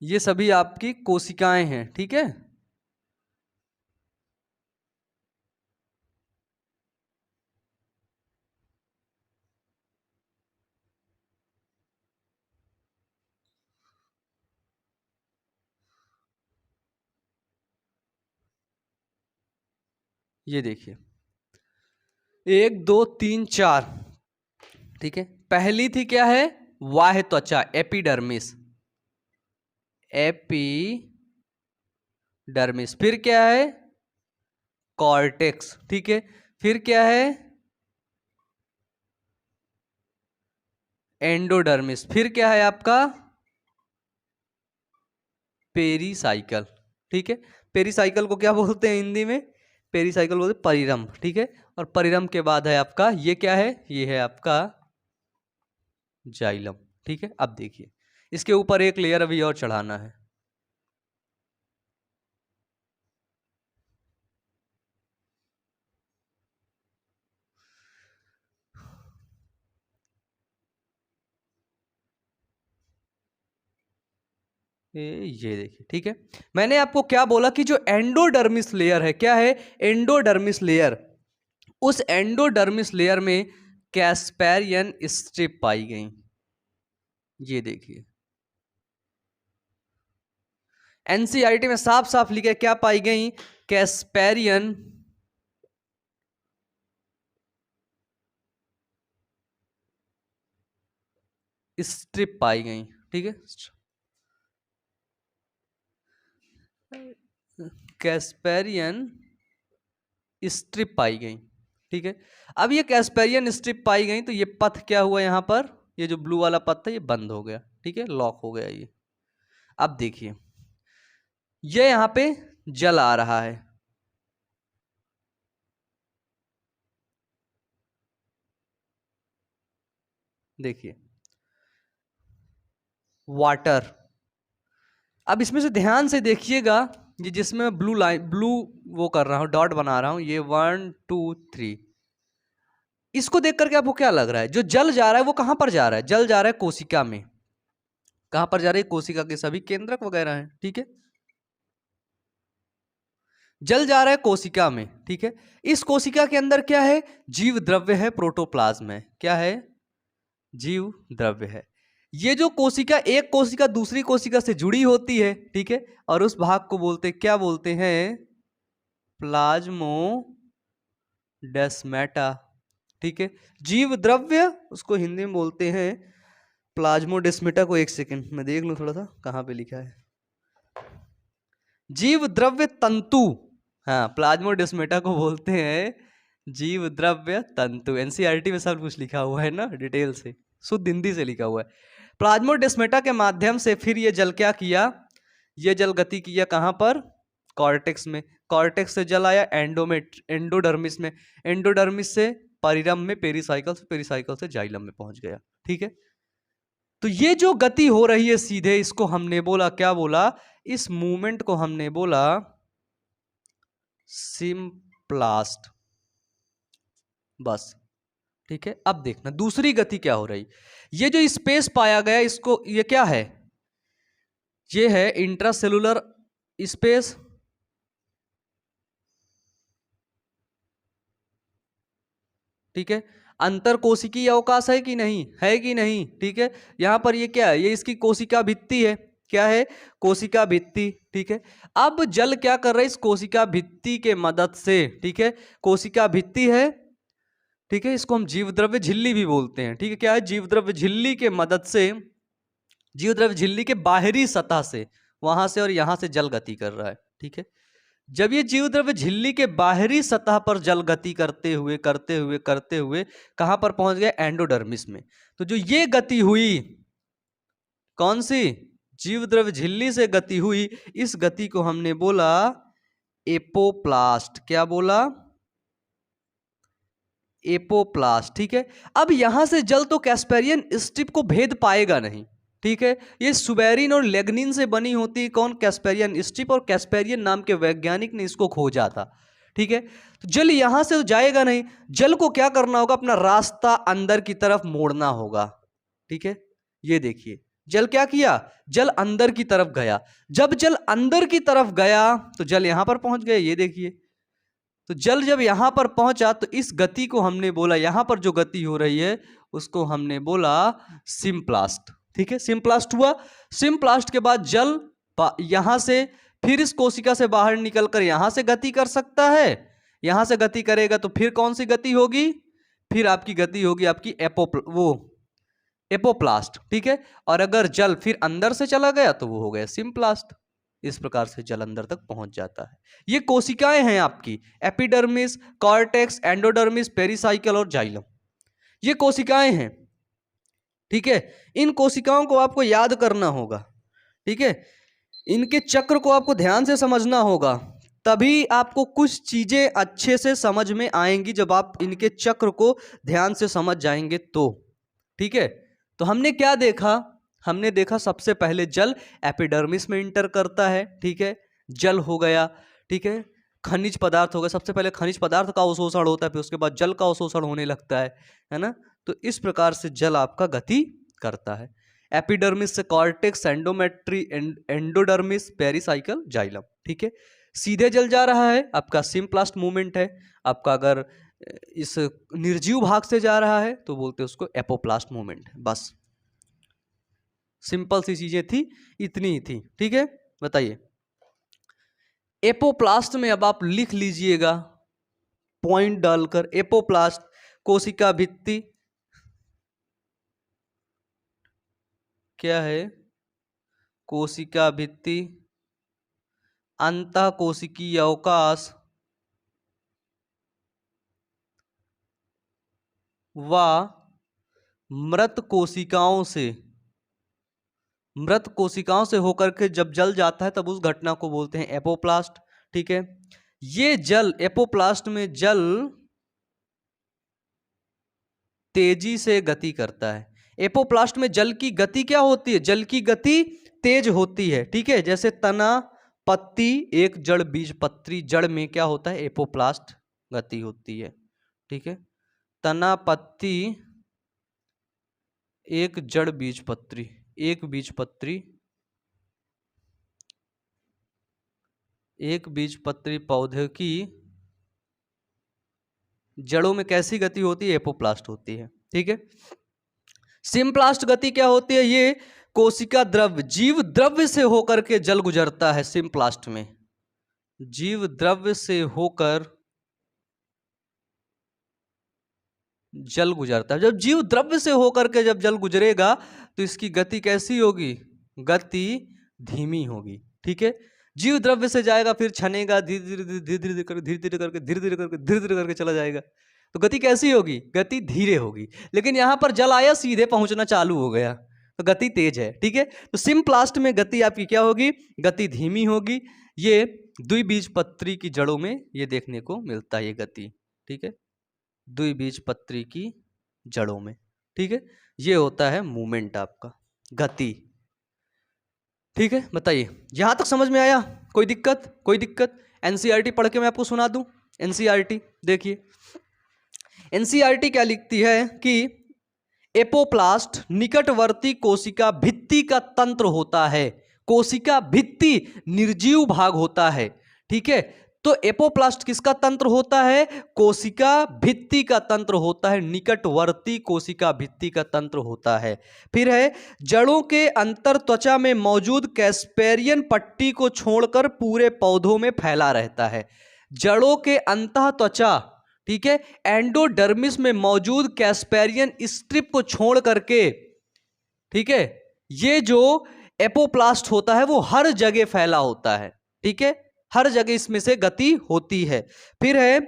ये सभी आपकी कोशिकाएं हैं, ठीक है। ये देखिए 1 2 3 4, ठीक है। पहली थी क्या है, बाह्य त्वचा, एपिडर्मिस, एपिडर्मिस, फिर क्या है, कॉर्टेक्स, ठीक है, फिर क्या है, एंडोडर्मिस, फिर क्या है आपका, पेरीसाइकल, ठीक है। पेरीसाइकल को क्या बोलते हैं हिंदी में, पेरीसाइकल बोलते हैं परिरंभ, ठीक है। और परिरंभ के बाद है आपका ये क्या है, ये है आपका जाइलम, ठीक है। अब देखिए इसके ऊपर एक लेयर अभी और चढ़ाना है, ये देखिए, ठीक है। मैंने आपको क्या बोला कि जो एंडोडर्मिस लेयर है, क्या है, एंडोडर्मिस लेयर, उस एंडोडर्मिस लेयर में कैस्पेरियन स्ट्रिप पाई गई, ये देखिए एनसीईआरटी में साफ साफ लिखा है, क्या पाई गई, कैस्पेरियन स्ट्रिप पाई गई, ठीक है, कैस्पेरियन स्ट्रिप पाई गई, ठीक है। अब ये कैस्पेरियन स्ट्रिप पाई गई तो ये पथ क्या हुआ यहाँ पर, ये जो ब्लू वाला पथ था ये बंद हो गया, ठीक है, लॉक हो गया ये। अब देखिए ये यहाँ पे जल आ रहा है, देखिए वाटर। अब इसमें से ध्यान से देखिएगा, ये जिसमें मैं ब्लू लाइन ब्लू वो कर रहा हूं, डॉट बना रहा हूं, ये 1 2 3, इसको देख करके आपको क्या लग रहा है, जो जल जा रहा है वो कहां पर जा रहा है, जल जा रहा है कोशिका में, कहां पर जा रही है, कोशिका के सभी केंद्रक वगैरह हैं, ठीक है, जल जा रहा है कोशिका में, ठीक है। इस कोशिका के अंदर क्या है, जीव द्रव्य है, प्रोटोप्लाज्म है, क्या है, जीव द्रव्य है। ये जो कोशिका, एक कोशिका दूसरी कोशिका से जुड़ी होती है, ठीक है, और उस भाग को बोलते क्या बोलते हैं, प्लाज्मोडेस्माटा, ठीक है। जीव द्रव्य उसको हिंदी में बोलते हैं प्लाज्मोडेस्माटा को, एक सेकंड मैं देख लूं थोड़ा सा कहां पे लिखा है, जीव द्रव्य तंतु, हाँ प्लाज्मोडेस्माटा को बोलते हैं जीव द्रव्य तंतु। एनसीईआरटी में सब कुछ लिखा हुआ है ना डिटेल से, शुद्ध हिंदी से लिखा हुआ है। प्लाज्मोडेस्माटा के माध्यम से फिर ये जल क्या किया, ये जल गति किया कहां पर, कॉर्टेक्स में, कॉर्टेक्स से जल आया एंडोडर्मिस में, एंडोडर्मिस से परिरम में, पेरिसाइकल से, पेरिसाइकल से जाइलम में पहुंच गया, ठीक है। तो ये जो गति हो रही है सीधे, इसको हमने बोला, क्या बोला, इस मूवमेंट को हमने बोला सिम्प्लास्ट, बस, ठीक है। अब देखना दूसरी गति क्या हो रही, ये जो स्पेस पाया गया इसको, ये क्या है, ये है इंट्रासेलुलर स्पेस, ठीक है। अंतर कोशिकीय अवकाश है कि नहीं, है कि नहीं, ठीक है। यहां पर ये क्या है, ये इसकी कोशिका भित्ति है, क्या है, कोशिका भित्ति, ठीक है। अब जल क्या कर रहा है, इस कोशिका भित्ति के मदद से, ठीक है, कोशिका भित्ति है, ठीक है, इसको हम जीवद्रव्य झिल्ली भी बोलते हैं, ठीक है, क्या है, जीवद्रव्य झिल्ली के मदद से, जीवद्रव्य झिल्ली के बाहरी सतह से, वहां से और यहां से जल गति कर रहा है, ठीक है। जब ये जीवद्रव्य झिल्ली के बाहरी सतह पर जल गति करते हुए करते हुए करते हुए कहां पर पहुंच गए, एंडोडर्मिस में। तो जो ये गति हुई, कौन सी, जीवद्रव्य झिल्ली से गति हुई, इस गति को हमने बोला एपोप्लास्ट, क्या बोला, एपोप्लास्ट, ठीक है। अब यहां से जल तो कैस्पेरियन स्ट्रिप को भेद पाएगा नहीं, ठीक है, ये सुबेरिन और लेग्निन से बनी होती है, कौन, कैस्पेरियन स्ट्रिप, और कैस्पेरियन नाम के वैज्ञानिक ने इसको खोजा था, ठीक है। तो जल यहां से तो जाएगा नहीं, जल को क्या करना होगा, अपना रास्ता अंदर की तरफ मोड़ना होगा, ठीक है। ये देखिए जल क्या किया, जल अंदर की तरफ गया, जब जल अंदर की तरफ गया तो जल यहां पर पहुंच गया, ये देखिए। तो जल जब यहां पर पहुंचा तो इस गति को हमने बोला, यहां पर जो गति हो रही है उसको हमने बोला सिम्प्लास्ट, ठीक है, सिम्प्लास्ट हुआ। सिम्प्लास्ट के बाद जल यहां से फिर इस कोशिका से बाहर निकलकर यहां से गति कर सकता है, यहां से गति करेगा तो फिर कौन सी गति होगी, फिर आपकी गति होगी आपकी एपोप्लास्ट, ठीक है। और अगर जल फिर अंदर से चला गया तो वो हो गया सिम्प्लास्ट। इस प्रकार से जल अंदर तक पहुंच जाता है। ये कोशिकाएं हैं आपकी, एपिडर्मिस, कॉर्टेक्स, एंडोडर्मिस, पेरिसाइकल और जाइलम, ये कोशिकाएं हैं, ठीक है। इन कोशिकाओं को आपको याद करना होगा, ठीक है, इनके चक्र को आपको ध्यान से समझना होगा, तभी आपको कुछ चीजें अच्छे से समझ में आएंगी, जब आप इनके चक्र को ध्यान से समझ जाएंगे तो, ठीक है। तो हमने क्या देखा, हमने देखा सबसे पहले जल एपिडर्मिस में इंटर करता है, ठीक है, जल हो गया, ठीक है, खनिज पदार्थ हो गया, सबसे पहले खनिज पदार्थ का अवशोषण होता है, फिर उसके बाद जल का अवशोषण होने लगता है ना। तो इस प्रकार से जल आपका गति करता है, एपिडर्मिस से कॉर्टेक्स, एंडोडर्मिस, पेरिसाइकल, जाइलम, ठीक है। सीधे जल जा रहा है, आपका सिम्प्लास्ट मूवमेंट है, आपका अगर इस निर्जीव भाग से जा रहा है तो बोलते हैं उसको एपोप्लास्ट मूवमेंट है। बस सिंपल सी चीजें थी, इतनी ही थी, ठीक है। बताइए एपोप्लास्ट में, अब आप लिख लीजिएगा पॉइंट डालकर, एपोप्लास्ट कोशिका भित्ति, क्या है? कोशिका भित्ति, अंतः कोशिकीय अवकाश व मृत कोशिकाओं से होकर के जब जल जाता है तब उस घटना को बोलते हैं एपोप्लास्ट। ठीक है, ये जल, एपोप्लास्ट में जल तेजी से गति करता है। एपोप्लास्ट में जल की गति क्या होती है? जल की गति तेज होती है। ठीक है, जैसे तना, पत्ती, एक जड़ बीज पत्री, जड़ में क्या होता है? एपोप्लास्ट गति होती है। ठीक है, तना, पत्ती, एक जड़ बीज पत्री, एक बीज पत्री पौधे की जड़ों में कैसी गति होती है? एपोप्लास्ट होती है। ठीक है, सिम्प्लास्ट गति क्या होती है? ये कोशिका द्रव्य, जीव द्रव्य से होकर के जल गुजरता है। सिम्प्लास्ट में जीव द्रव्य से होकर जल गुजरता है। जब जीव द्रव्य से होकर के जब जल गुजरेगा तो इसकी गति कैसी होगी? गति धीमी होगी। ठीक है, जीव द्रव्य से जाएगा, फिर छनेगा, धीरे धीरे करके चला जाएगा, तो गति कैसी होगी? गति धीरे होगी। लेकिन यहां पर जल आया, सीधे पहुंचना चालू हो गया, तो गति तेज है। ठीक है, तो सिम्प्लास्ट में गति आपकी क्या होगी? गति धीमी होगी। ये द्विबीजपत्री की जड़ों में ये देखने को मिलता है, ये गति। ठीक है, द्विबीजपत्री की जड़ों में। ठीक है, ये होता है मूवमेंट, आपका गति। ठीक है, बताइए यहां तक समझ में आया? कोई दिक्कत? एनसीईआरटी पढ़ के मैं आपको सुना दूं। एनसीईआरटी देखिए, एनसीईआरटी क्या लिखती है कि एपोप्लास्ट निकटवर्ती कोशिका भित्ति का तंत्र होता है। कोशिका भित्ति निर्जीव भाग होता है। ठीक है, तो एपोप्लास्ट किसका तंत्र होता है? कोशिका भित्ति का तंत्र होता है, निकटवर्ती कोशिका भित्ति का तंत्र होता है। फिर है, जड़ों के अंतर त्वचा में मौजूद कैस्पेरियन पट्टी को छोड़कर पूरे पौधों में फैला रहता है। जड़ों के अंतः त्वचा, ठीक है, एंडोडर्मिस में मौजूद कैस्पेरियन स्ट्रिप को छोड़ करके, ठीक है, ये जो एपोप्लास्ट होता है वो हर जगह फैला होता है। ठीक है, हर जगह इसमें से गति होती है। फिर है,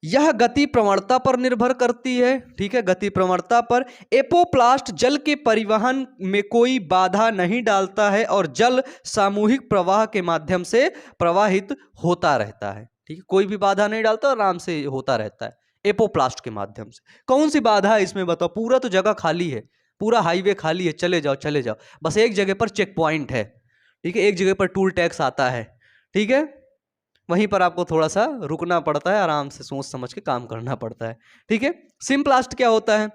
यह गति प्रवणता पर निर्भर करती है। ठीक है, गति प्रवणता पर। एपोप्लास्ट जल के परिवहन में कोई बाधा नहीं डालता है और जल सामूहिक प्रवाह के माध्यम से प्रवाहित होता रहता है। ठीक है, कोई भी बाधा नहीं डालता, आराम से होता रहता है एपोप्लास्ट के माध्यम से। कौन सी बाधा है इसमें बताओ? पूरा तो जगह खाली है, पूरा हाईवे खाली है, चले जाओ, बस एक जगह पर चेक पॉइंट है। ठीक है, एक जगह पर टूल टैक्स आता है। ठीक है, वहीं पर आपको थोड़ा सा रुकना पड़ता है, आराम से सोच समझ के काम करना पड़ता है। ठीक है, सिम्प्लास्ट क्या होता है?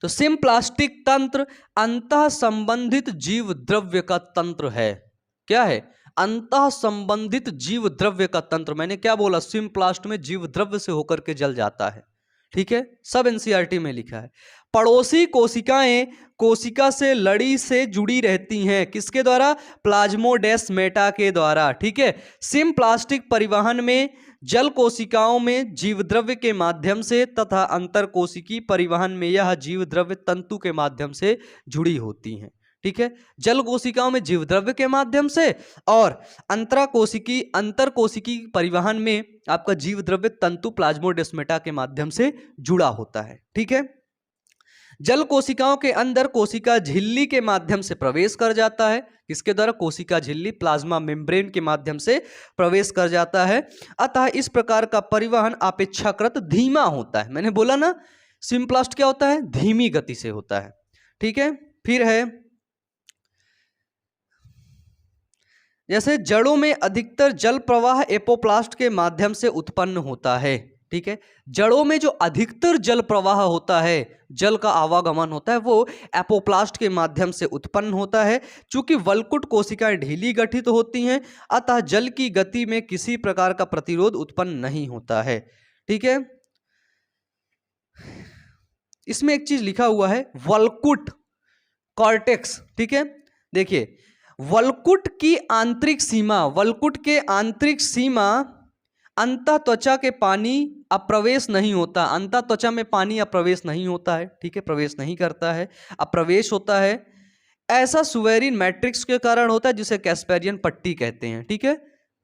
तो सिम्प्लास्टिक तंत्र अंतः संबंधित जीव द्रव्य का तंत्र है। क्या है? अंतः संबंधित जीव द्रव्य का तंत्र। मैंने क्या बोला? सिम्प्लास्ट में जीव द्रव्य से होकर के जल जाता है। ठीक है, सब एनसीईआरटी में लिखा है। पड़ोसी कोशिकाएं कोशिका से लड़ी से जुड़ी रहती हैं। किसके द्वारा? प्लाज्मोडेस्माटा के द्वारा। ठीक है, सिम्प्लास्टिक परिवहन में जल कोशिकाओं में जीवद्रव्य के माध्यम से तथा अंतर कोशिकीय परिवहन में यह जीवद्रव्य तंतु के माध्यम से जुड़ी होती हैं। ठीक है, जल कोशिकाओं में जीवद्रव्य के माध्यम से और अंतर कोशिकीय परिवहन में आपका जीवद्रव्य तंतु प्लाज्मोडेस्माटा के माध्यम से जुड़ा होता है। ठीक है, जल कोशिकाओं के अंदर कोशिका झिल्ली के माध्यम से प्रवेश कर जाता है। किसके द्वारा? कोशिका झिल्ली, प्लाज्मा मेम्ब्रेन के माध्यम से प्रवेश कर जाता है। अतः इस प्रकार का परिवहन अपेक्षाकृत धीमा होता है। मैंने बोला ना, सिम्प्लास्ट क्या होता है? धीमी गति से होता है। ठीक है, फिर है, जैसे जड़ों में अधिकतर जल प्रवाह एपोप्लास्ट के माध्यम से उत्पन्न होता है। ठीक है, जड़ों में जो अधिकतर जल प्रवाह होता है, जल का आवागमन होता है, वो एपोप्लास्ट के माध्यम से उत्पन्न होता है। चूंकि वल्कुट कोशिकाएं ढीली गठित होती हैं, अतः जल की गति में किसी प्रकार का प्रतिरोध उत्पन्न नहीं होता है। ठीक है, इसमें एक चीज लिखा हुआ है, वल्कुट कॉर्टेक्स। ठीक है, देखिए, वल्कुट की आंतरिक सीमा, वल्कुट के आंतरिक सीमा अंतः त्वचा के पानी अप्रवेश नहीं होता, अंतः त्वचा में पानी अप्रवेश नहीं होता है, ठीक है, प्रवेश नहीं करता है, अप्रवेश होता है। ऐसा सुवेरिन मैट्रिक्स के कारण होता है जिसे कैस्पेरियन पट्टी कहते हैं, ठीक है,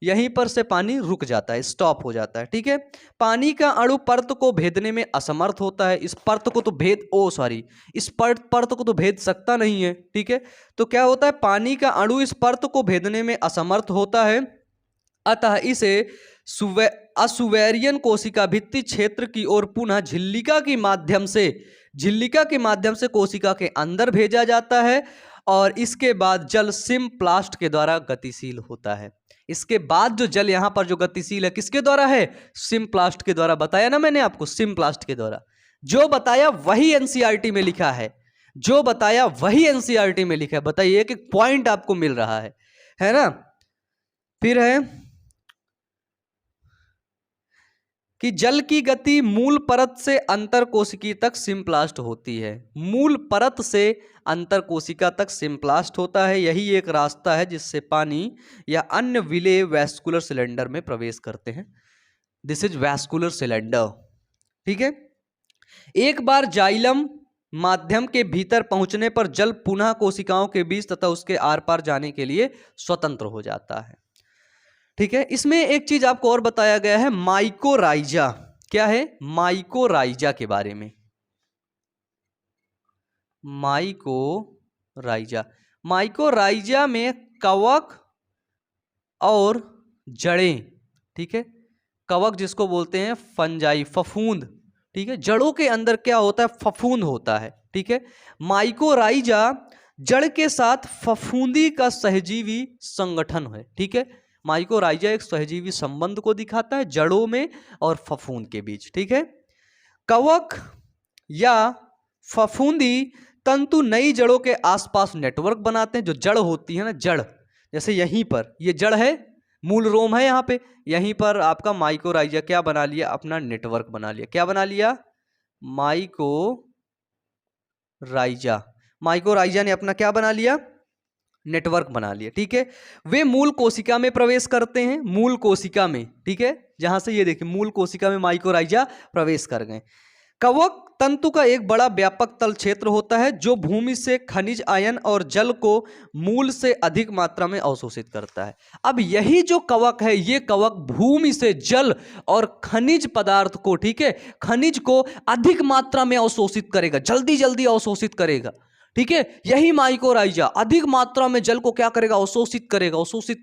यहीं पर से पानी रुक जाता है, स्टॉप हो जाता है, ठीक है। पानी का अणु परत को भेदने में असमर्थ होता है, इस परत को तो इस परत को तो भेद सकता नहीं है, ठीक है। तो क्या होता है, पानी का अणु इस परत को भेदने में असमर्थ होता है, अतः इसे असुवेरियन कोशिका भित्ति क्षेत्र की ओर पुनः झिल्लिका के माध्यम से कोशिका के अंदर भेजा जाता है और इसके बाद जल सिम्प्लास्ट के द्वारा गतिशील होता है। इसके बाद जो जल यहां पर जो गतिशील है किसके द्वारा है, सिम्प्लास्ट के द्वारा। बताया ना मैंने आपको, सिम्प्लास्ट के द्वारा। जो बताया वही एनसीईआरटी में लिखा है, जो बताया वही एनसीईआरटी में लिखा है। बताइए, एक एक पॉइंट आपको मिल रहा है ना। फिर है कि जल की गति मूल परत से अंतर कोशिकी तक सिम्प्लास्ट होती है, मूल परत से अंतर कोशिका तक सिम्प्लास्ट होता है। यही एक रास्ता है जिससे पानी या अन्य विलेय वैस्कुलर सिलेंडर में प्रवेश करते हैं। दिस इज वैस्कुलर सिलेंडर, ठीक है। एक बार जाइलम माध्यम के भीतर पहुंचने पर जल पुनः कोशिकाओं के बीच तथा उसके आर पार जाने के लिए स्वतंत्र हो जाता है, ठीक है। इसमें एक चीज आपको और बताया गया है, माइकोराइजा। क्या है, माइकोराइजा के बारे में। माइकोराइजा में कवक और जड़ें, ठीक है, कवक जिसको बोलते हैं फंजाई, फफूंद, ठीक है। जड़ों के अंदर क्या होता है, फफूंद होता है, ठीक है। माइकोराइजा जड़ के साथ फफूंदी का सहजीवी संगठन है, ठीक है। माइकोराइजा एक सहजीवी संबंध को दिखाता है जड़ों में और फफूंद के बीच, ठीक है। कवक या फफूंदी तंतु नई जड़ों के आसपास नेटवर्क बनाते हैं। जो जड़ होती है ना, जड़, जैसे यहीं पर ये जड़ है, मूल रोम है यहाँ पे, यहीं पर आपका माइकोराइजा क्या बना लिया, अपना नेटवर्क बना लिया। क्या बना लिया, माइकोराइजा ने अपना क्या बना लिया, नेटवर्क बना लिया, ठीक है। वे मूल कोशिका में प्रवेश करते हैं, मूल कोशिका में, ठीक है, जहां से ये देखिए मूल कोशिका में माइकोराइजा प्रवेश कर गए। कवक तंतु का एक बड़ा व्यापक तल क्षेत्र होता है जो भूमि से खनिज आयन और जल को मूल से अधिक मात्रा में अवशोषित करता है। अब यही जो कवक है, ये कवक भूमि से जल और खनिज पदार्थ को, ठीक है, खनिज को अधिक मात्रा में अवशोषित करेगा, जल्दी जल्दी अवशोषित करेगा, ठीक है। यही माइकोराइजा अधिक मात्रा में जल को क्या करेगा, अवशोषित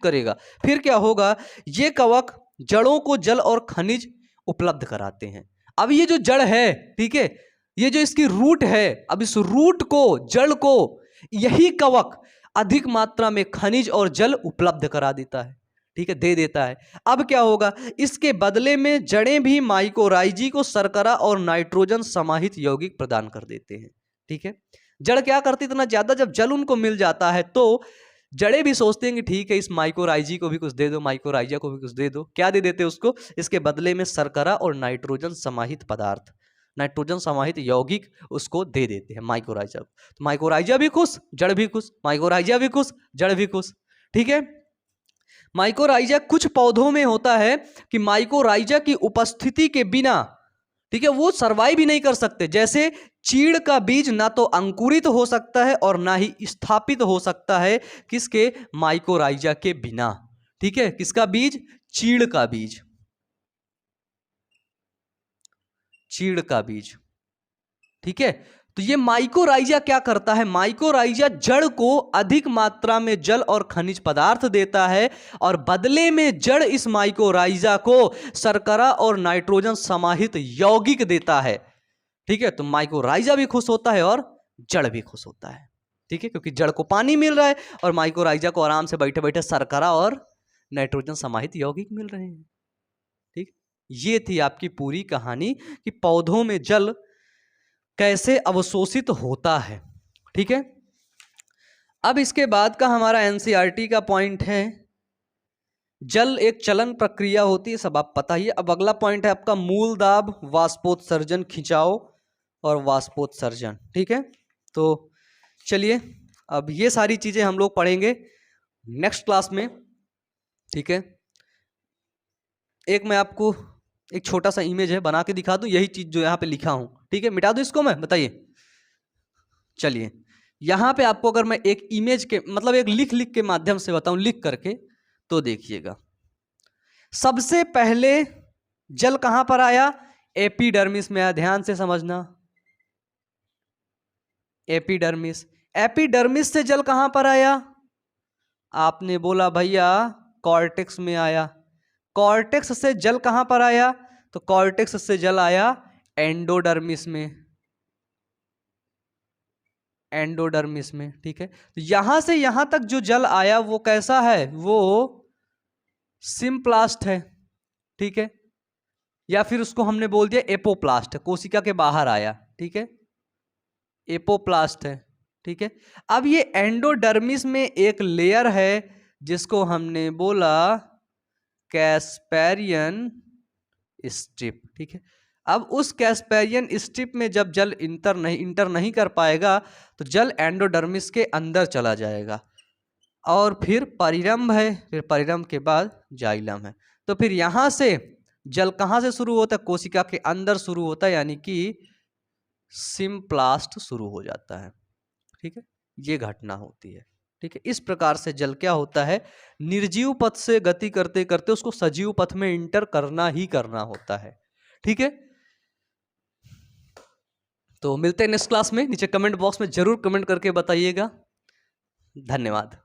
करेगा। फिर क्या होगा, ये कवक जड़ों को जल और खनिज उपलब्ध कराते हैं। अब ये जो जड़ है, ठीक है, ये जो इसकी रूट है, अब इस रूट को, जड़ को यही कवक अधिक मात्रा में खनिज और जल उपलब्ध करा देता है, ठीक है, दे देता है। अब क्या होगा, इसके बदले में जड़ें भी माइकोराइजी को शर्करा और नाइट्रोजन समाहित यौगिक प्रदान कर देते हैं, ठीक है। जड़ क्या करती, इतना ज्यादा जब जल उनको मिल जाता है तो जड़ें भी सोचते हैं कि ठीक है, इस माइकोराइजी को भी कुछ दे दो, माइकोराइजा को भी कुछ दे दो। क्या दे देते हैं उसको, इसके बदले में शर्करा और नाइट्रोजन समाहित पदार्थ, नाइट्रोजन समाहित यौगिक उसको दे देते हैं माइकोराइजा को। तो माइकोराइजा भी खुश, जड़ भी खुश, माइकोराइजा भी खुश, जड़ भी खुश, ठीक है। माइकोराइजा कुछ पौधों में होता है कि माइकोराइजा की उपस्थिति के बिना, ठीक है, वो सर्वाइव भी नहीं कर सकते। जैसे चीड़ का बीज ना तो अंकुरित हो सकता है और ना ही स्थापित हो सकता है, किसके, माइकोराइजा के बिना, ठीक है। किसका बीज, चीड़ का बीज, चीड़ का बीज, ठीक है। तो ये माइकोराइजा क्या करता है, माइकोराइजा जड़ को अधिक मात्रा में जल और खनिज पदार्थ देता है और बदले में जड़ इस माइकोराइजा को शर्करा और नाइट्रोजन समाहित यौगिक देता है, ठीक है। तो माइकोराइजा भी खुश होता है और जड़ भी खुश होता है, ठीक है, क्योंकि जड़ को पानी मिल रहा है और माइकोराइजा को आराम से बैठे बैठे शर्करा और नाइट्रोजन समाहित यौगिक मिल रहे हैं, ठीक। ये थी आपकी पूरी कहानी कि पौधों में जल कैसे अवशोषित होता है, ठीक है। अब इसके बाद का हमारा एनसीईआरटी का पॉइंट है, जल एक चलन प्रक्रिया होती है, सब आप पता ही है। अब अगला पॉइंट है आपका मूल दाब, वाष्पोत्सर्जन, खिंचाव और वाष्पोत्सर्जन, ठीक है। तो चलिए, अब ये सारी चीजें हम लोग पढ़ेंगे नेक्स्ट क्लास में, ठीक है। एक मैं आपको एक छोटा सा इमेज है बना के दिखा दूं, यही चीज जो यहाँ पे लिखा हूं, ठीक है, मिटा दूं इसको मैं, बताइए। चलिए यहाँ पे आपको अगर मैं एक इमेज के मतलब एक लिख के माध्यम से बताऊं, लिख करके, तो देखिएगा। सबसे पहले जल कहां पर आया? एपिडर्मिस में आया, ध्यान से समझना। एपिडर्मिस, एपिडर्मिस से जल कहां पर आया? आपने बोला भैया कॉर्टेक्स में आया। कॉर्टेक्स से जल कहां पर आया? तो कॉर्टेक्स से जल आया एंडोडर्मिस में, एंडोडर्मिस में, ठीक है। तो यहां से यहां तक जो जल आया वो कैसा है? वो सिम्प्लास्ट है, ठीक है, या फिर उसको हमने बोल दिया एपोप्लास्ट, कोशिका के बाहर आया, ठीक है, एपोप्लास्ट है, ठीक है। अब ये एंडोडर्मिस में एक लेयर है जिसको हमने बोला कैस्पेरियन स्ट्रिप, ठीक है। अब उस कैस्पेरियन स्ट्रिप में जब जल इंटर नहीं कर पाएगा तो जल एंडोडर्मिस के अंदर चला जाएगा, और फिर परिरंभ है, फिर परिरंभ के बाद जाइलम है। तो फिर यहां से जल कहां से शुरू होता है? कोशिका के अंदर शुरू होता है, यानी कि सिम्प्लास्ट शुरू हो जाता है, ठीक है, ये घटना होती है, ठीक है। इस प्रकार से जल क्या होता है, निर्जीव पथ से गति करते करते उसको सजीव पथ में इंटर करना ही करना होता है, ठीक है। तो मिलते हैं नेक्स्ट क्लास में। नीचे कमेंट बॉक्स में जरूर कमेंट करके बताइएगा। धन्यवाद।